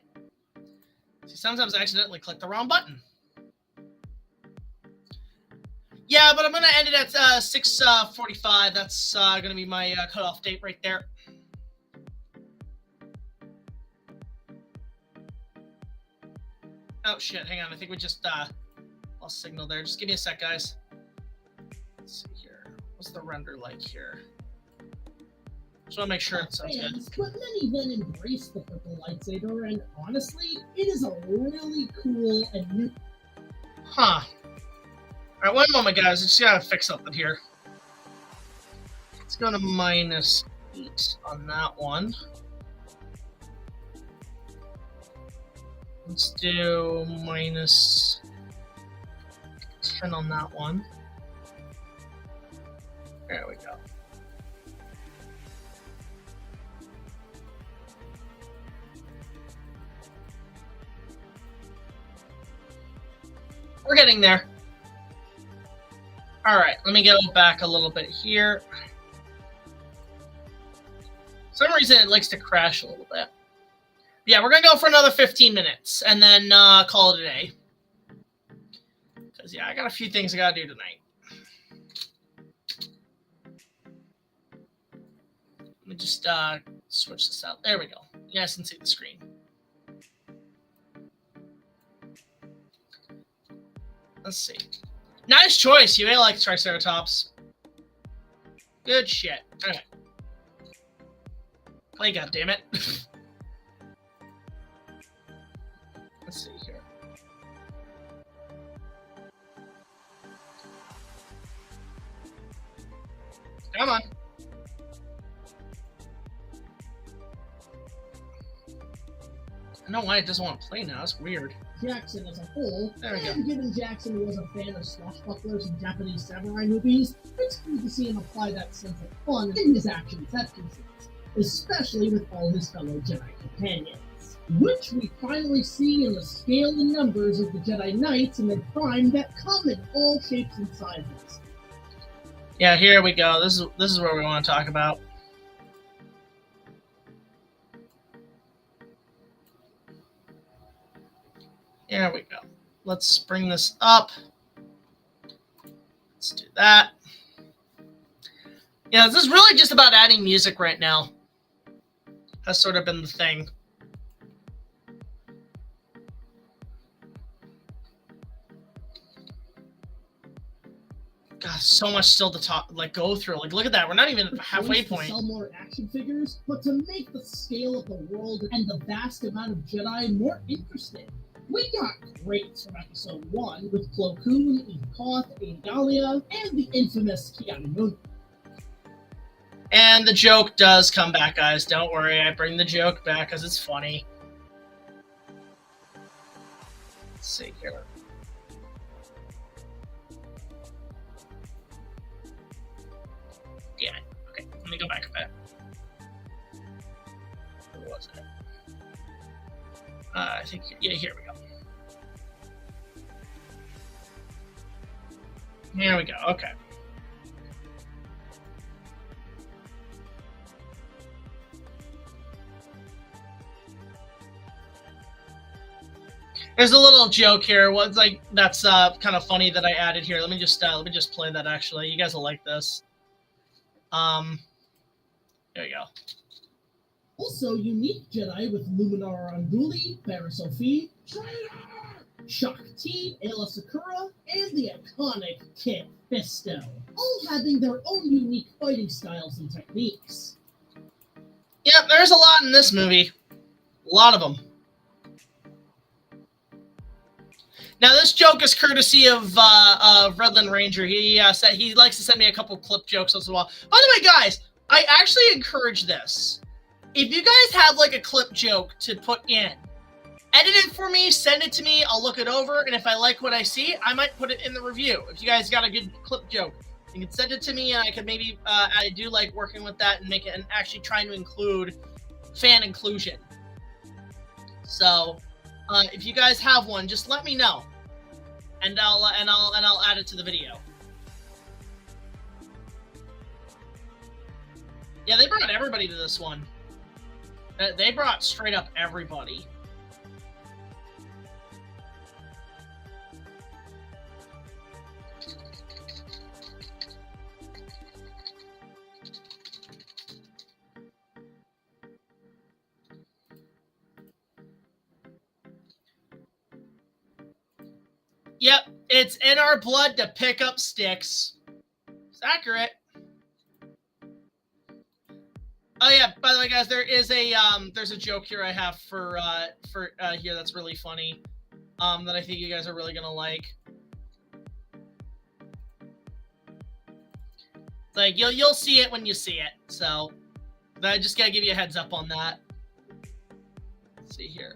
See, sometimes I accidentally click the wrong button. Yeah, but I'm gonna end it at 6:45. That's gonna be my cutoff date right there. Oh shit, hang on. I think we just lost signal there. Just give me a sec, guys. Let's see here. What's the render like here? Just want to make sure it sounds good. But many then embrace the purple lightsaber, and honestly, it is a really cool and new... Huh. Alright, one moment, guys. I just gotta fix something here. Let's go to -8. 8 on that one. Let's do minus 10 on that one. There we go. We're getting there. All right, let me go back a little bit here. For some reason, it likes to crash a little bit. Yeah, we're going to go for another 15 minutes and then call it a day. Because, yeah, I got a few things I got to do tonight. Let me just switch this out. There we go. You guys can see the screen. Let's see. Nice choice. You may like Triceratops. Good shit. All right. Play, goddammit. Let's see here. Come on. I don't know why it doesn't want to play now. It's weird. Jackson as a whole, There we go. and given Jackson was a fan of swashbucklers and Japanese samurai movies, it's cool to see him apply that sense of fun in his action set pieces, especially with all his fellow Jedi companions, which we finally see in the scale and numbers of the Jedi Knights in their prime that come in all shapes and sizes. Yeah, here we go. This is where we want to talk about. There we go. Let's bring this up. Let's do that. Yeah, this is really just about adding music right now. That's sort of been the thing. God, so much still to talk, go through. Look at that. We're not even at the halfway point. To sell more action figures, but to make the scale of the world and the vast amount of Jedi more interesting. We got greats from Episode 1 with Plo Koon, Eve Koth, Adalia, and the infamous Keanu. And the joke does come back, guys. Don't worry. I bring the joke back because it's funny. Let's see here. Damn it. Okay, let me go back a bit. Where was it? I think, yeah, here we go. Here we go, okay. There's a little joke here. What's that's kind of funny that I added here. Let me just play that actually. You guys will like this. There we go. Also, unique Jedi with Luminara Unduli, Barra Sophie, Shakti, Ayla Sakura, and the iconic Kit Fisto, all having their own unique fighting styles and techniques. Yep, there's a lot in this movie. A lot of them. Now, this joke is courtesy of Redland Ranger. He said he likes to send me a couple clip jokes once in a while. By the way, guys, I actually encourage this. If you guys have a clip joke to put in, edit it for me, send it to me, I'll look it over, and if I like what I see, I might put it in the review. If you guys got a good clip joke, you can send it to me, and I could maybe, I do like working with that and make it, and actually trying to include fan inclusion. So, if you guys have one, just let me know, and I'll add it to the video. Yeah, they brought everybody to this one. They brought straight up everybody. Yep, it's in our blood to pick up sticks. It's accurate. Oh yeah, by the way, guys, there is a there's a joke here I have for here that's really funny, that I think you guys are really gonna like. You'll see it when you see it. So, I just gotta give you a heads up on that. Let's see here.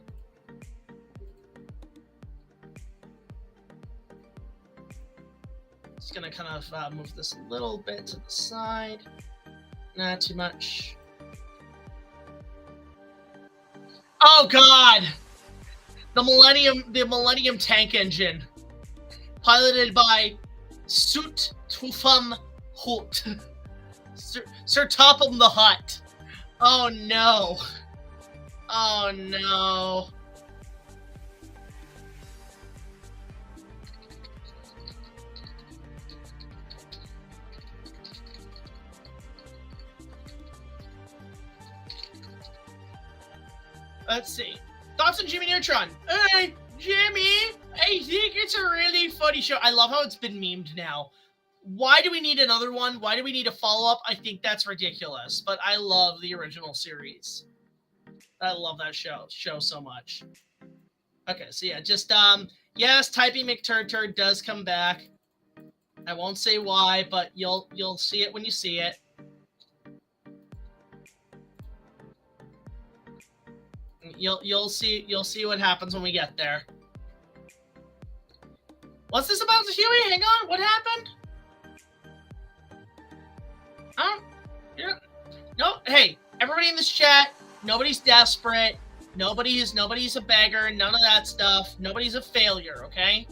Just gonna kind of move this a little bit to the side. Not too much. Oh God! The Millennium tank engine, piloted by Sut Tufum Hut, Sir Topham the Hutt. Oh no! Oh no! Let's see. Thoughts on Jimmy Neutron? Hey, Jimmy! I think it's a really funny show. I love how it's been memed now. Why do we need another one? Why do we need a follow-up? I think that's ridiculous. But I love the original series. I love that show so much. Okay, so yeah, just, yes, Typing McTurd does come back. I won't say why, but you'll see it when you see it. You'll see what happens when we get there. What's this about, Huey? Hang on, what happened? Yeah. No, hey, everybody in this chat, nobody's desperate. Nobody's a beggar. None of that stuff. Nobody's a failure. Okay.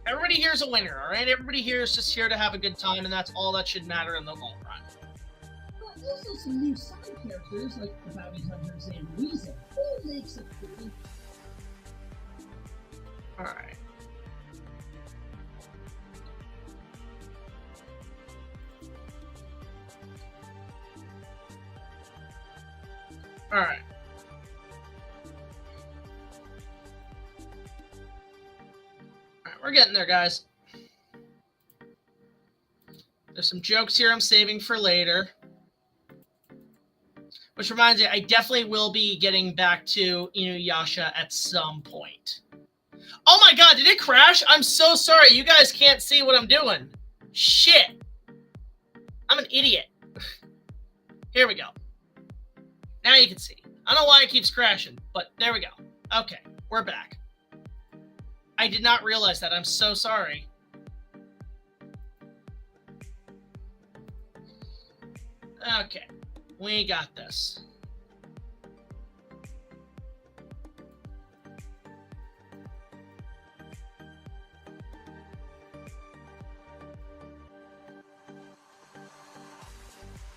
Everybody here is a winner. All right. Everybody here is just here to have a good time, and that's all that should matter in the long run. There are also some new side characters like the bounty hunters and Weasel. Who makes it pretty? All right. All right. We're getting there, guys. There's some jokes here I'm saving for later. Which reminds me, I definitely will be getting back to Inuyasha at some point. Oh my god, did it crash? I'm so sorry. You guys can't see what I'm doing. Shit. I'm an idiot. Here we go. Now you can see. I don't know why it keeps crashing, but there we go. Okay, we're back. I did not realize that. I'm so sorry. Okay, we got this.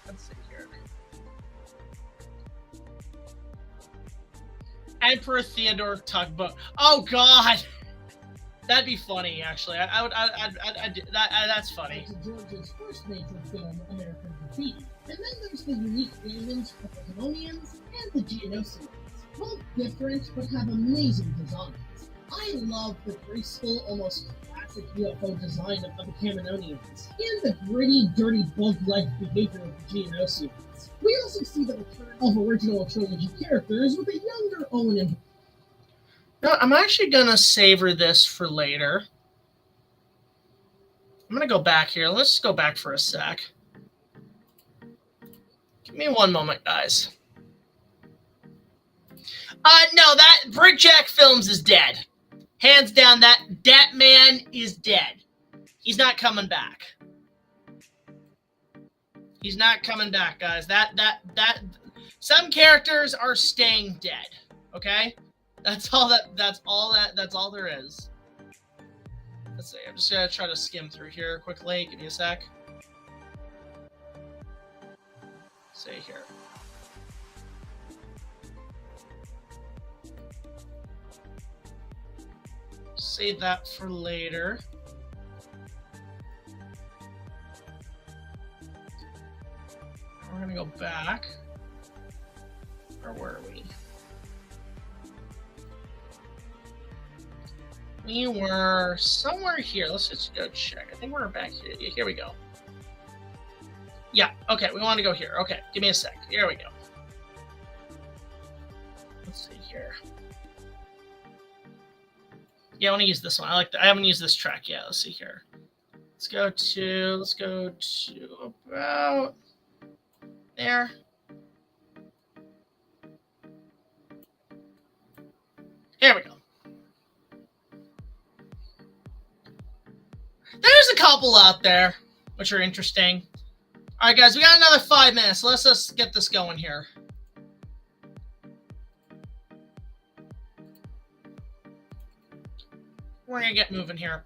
Let's see here. Emperor Theodore Tugboat. Oh God. That'd be funny, actually. I'd do that. That's funny. To George's first major film, American Graffiti. And then there's the unique aliens, the Photononians, and the Geonosians. Both different, but have amazing designs. I love the graceful, almost classic UFO design of the Cameronians, and the gritty, dirty, bug-like behavior of the Geonosians. We also see the return of original trilogy characters with a younger Owen and... No, I'm actually going to savor this for later. I'm going to go back here. Let's just go back for a sec. Give me one moment, guys. No, that BIGJACK Films is dead. Hands down, that man is dead. He's not coming back. He's not coming back, guys. Some characters are staying dead. Okay? That's all there is. Let's see. I'm just gonna try to skim through here quickly. Give me a sec. Let's see here. Save that for later. We're gonna go back. Or where are we? We were somewhere here. Let's just go check. I think we're back here. Yeah, here we go. Yeah, okay, we want to go here. Okay, give me a sec. Here we go. Let's see here. Yeah, I want to use this one. I like that. I haven't used this track yet. Let's see here. Let's go to about there. Here we go. There's a couple out there, which are interesting. All right, guys, we got another 5 minutes. Let's just get this going here. We're going to get moving here.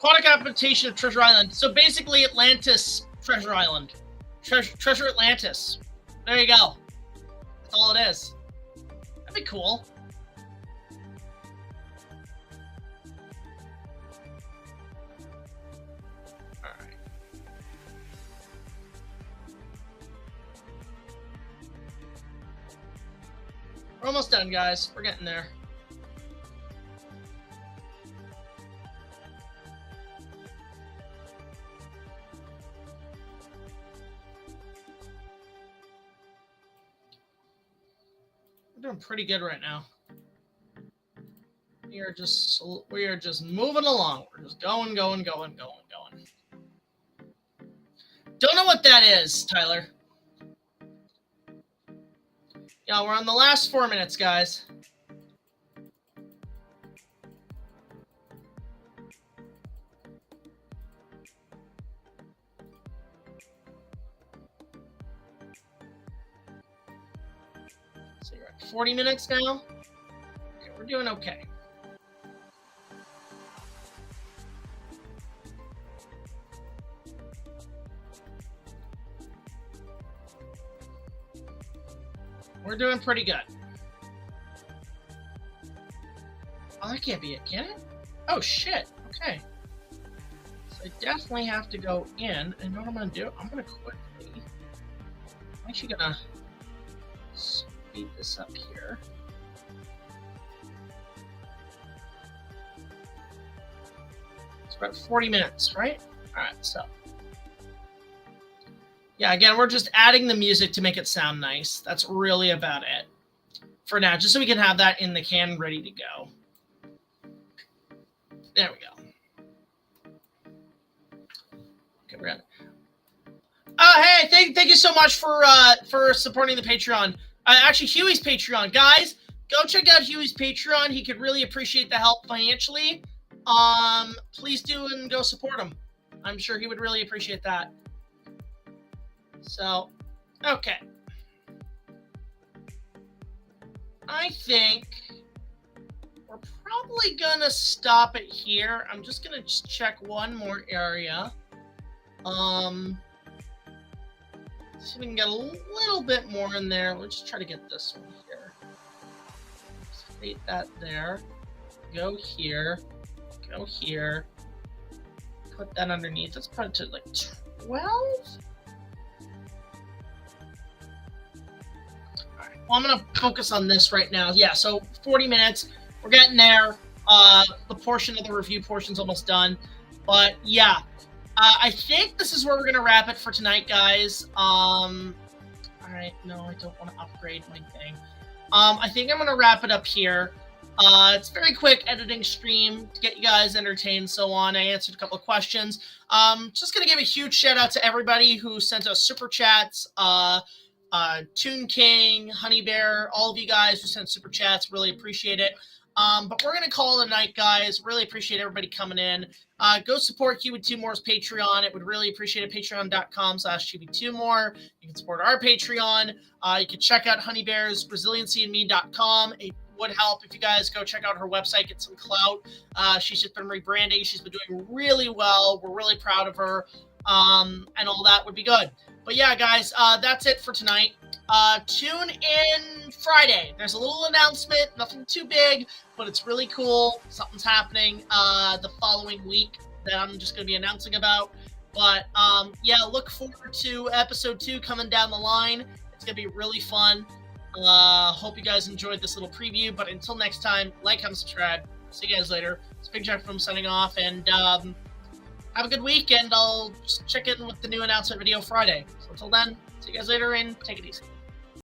Aquatic adaptation of Treasure Island. So basically Atlantis, Treasure Island. Treasure Atlantis. There you go. That's all it is. That'd be cool. Alright. We're almost done, guys. We're getting there. Doing pretty good right now. We are just moving along. We're just going. Don't know what that is, Tyler. Yeah, we're on the last 4 minutes, guys. So you're at 40 minutes now. Okay, we're doing okay. We're doing pretty good. Oh, that can't be it, can it? Oh, shit. Okay. So I definitely have to go in. And what I'm going to do, I'm going to quickly... I'm actually going to speed this up here. It's about 40 minutes, right? All right, so... yeah, again, we're just adding the music to make it sound nice. That's really about it for now, just so we can have that in the can ready to go. There we go. Okay, we're good. Hey, thank you so much for supporting the Patreon. Actually, Huey's Patreon. Guys, go check out Huey's Patreon. He could really appreciate the help financially. Please do and go support him. I'm sure he would really appreciate that. So, okay. I think we're probably gonna stop it here. I'm just gonna check one more area. See if we can get a little bit more in there. Let's just try to get this one here. State that there. Go here. Go here. Put that underneath. Let's put it to like 12. Well, I'm going to focus on this right now. Yeah, so 40 minutes. We're getting there. The portion of the review portion's almost done. But, yeah. I think this is where we're going to wrap it for tonight, guys. All right. No, I don't want to upgrade my thing. I think I'm going to wrap it up here. It's a very quick editing stream to get you guys entertained and so on. I answered a couple of questions. Just going to give a huge shout-out to everybody who sent us super chats. Toon King, Honey Bear, all of you guys who sent super chats, really appreciate it. But we're going to call it a night, guys. Really appreciate everybody coming in. Go support Huey2More's Patreon. It would really appreciate it. Patreon.com/Huey2More. You can support our Patreon. You can check out Honey Bear's ResiliencyandMe.com. It would help if you guys go check out her website, get some clout. She's just been rebranding. She's been doing really well. We're really proud of her. And all that would be good. But yeah, guys, that's it for tonight. Tune in Friday. There's a little announcement, nothing too big, but it's really cool. Something's happening the following week that I'm just going to be announcing about. But yeah, look forward to episode 2 coming down the line. It's going to be really fun. Hope you guys enjoyed this little preview. But until next time, like, comment, subscribe. See you guys later. It's Big Jack from signing off, and have a good week, and I'll just check in with the new announcement video Friday. So until then, see you guys later, and take it easy.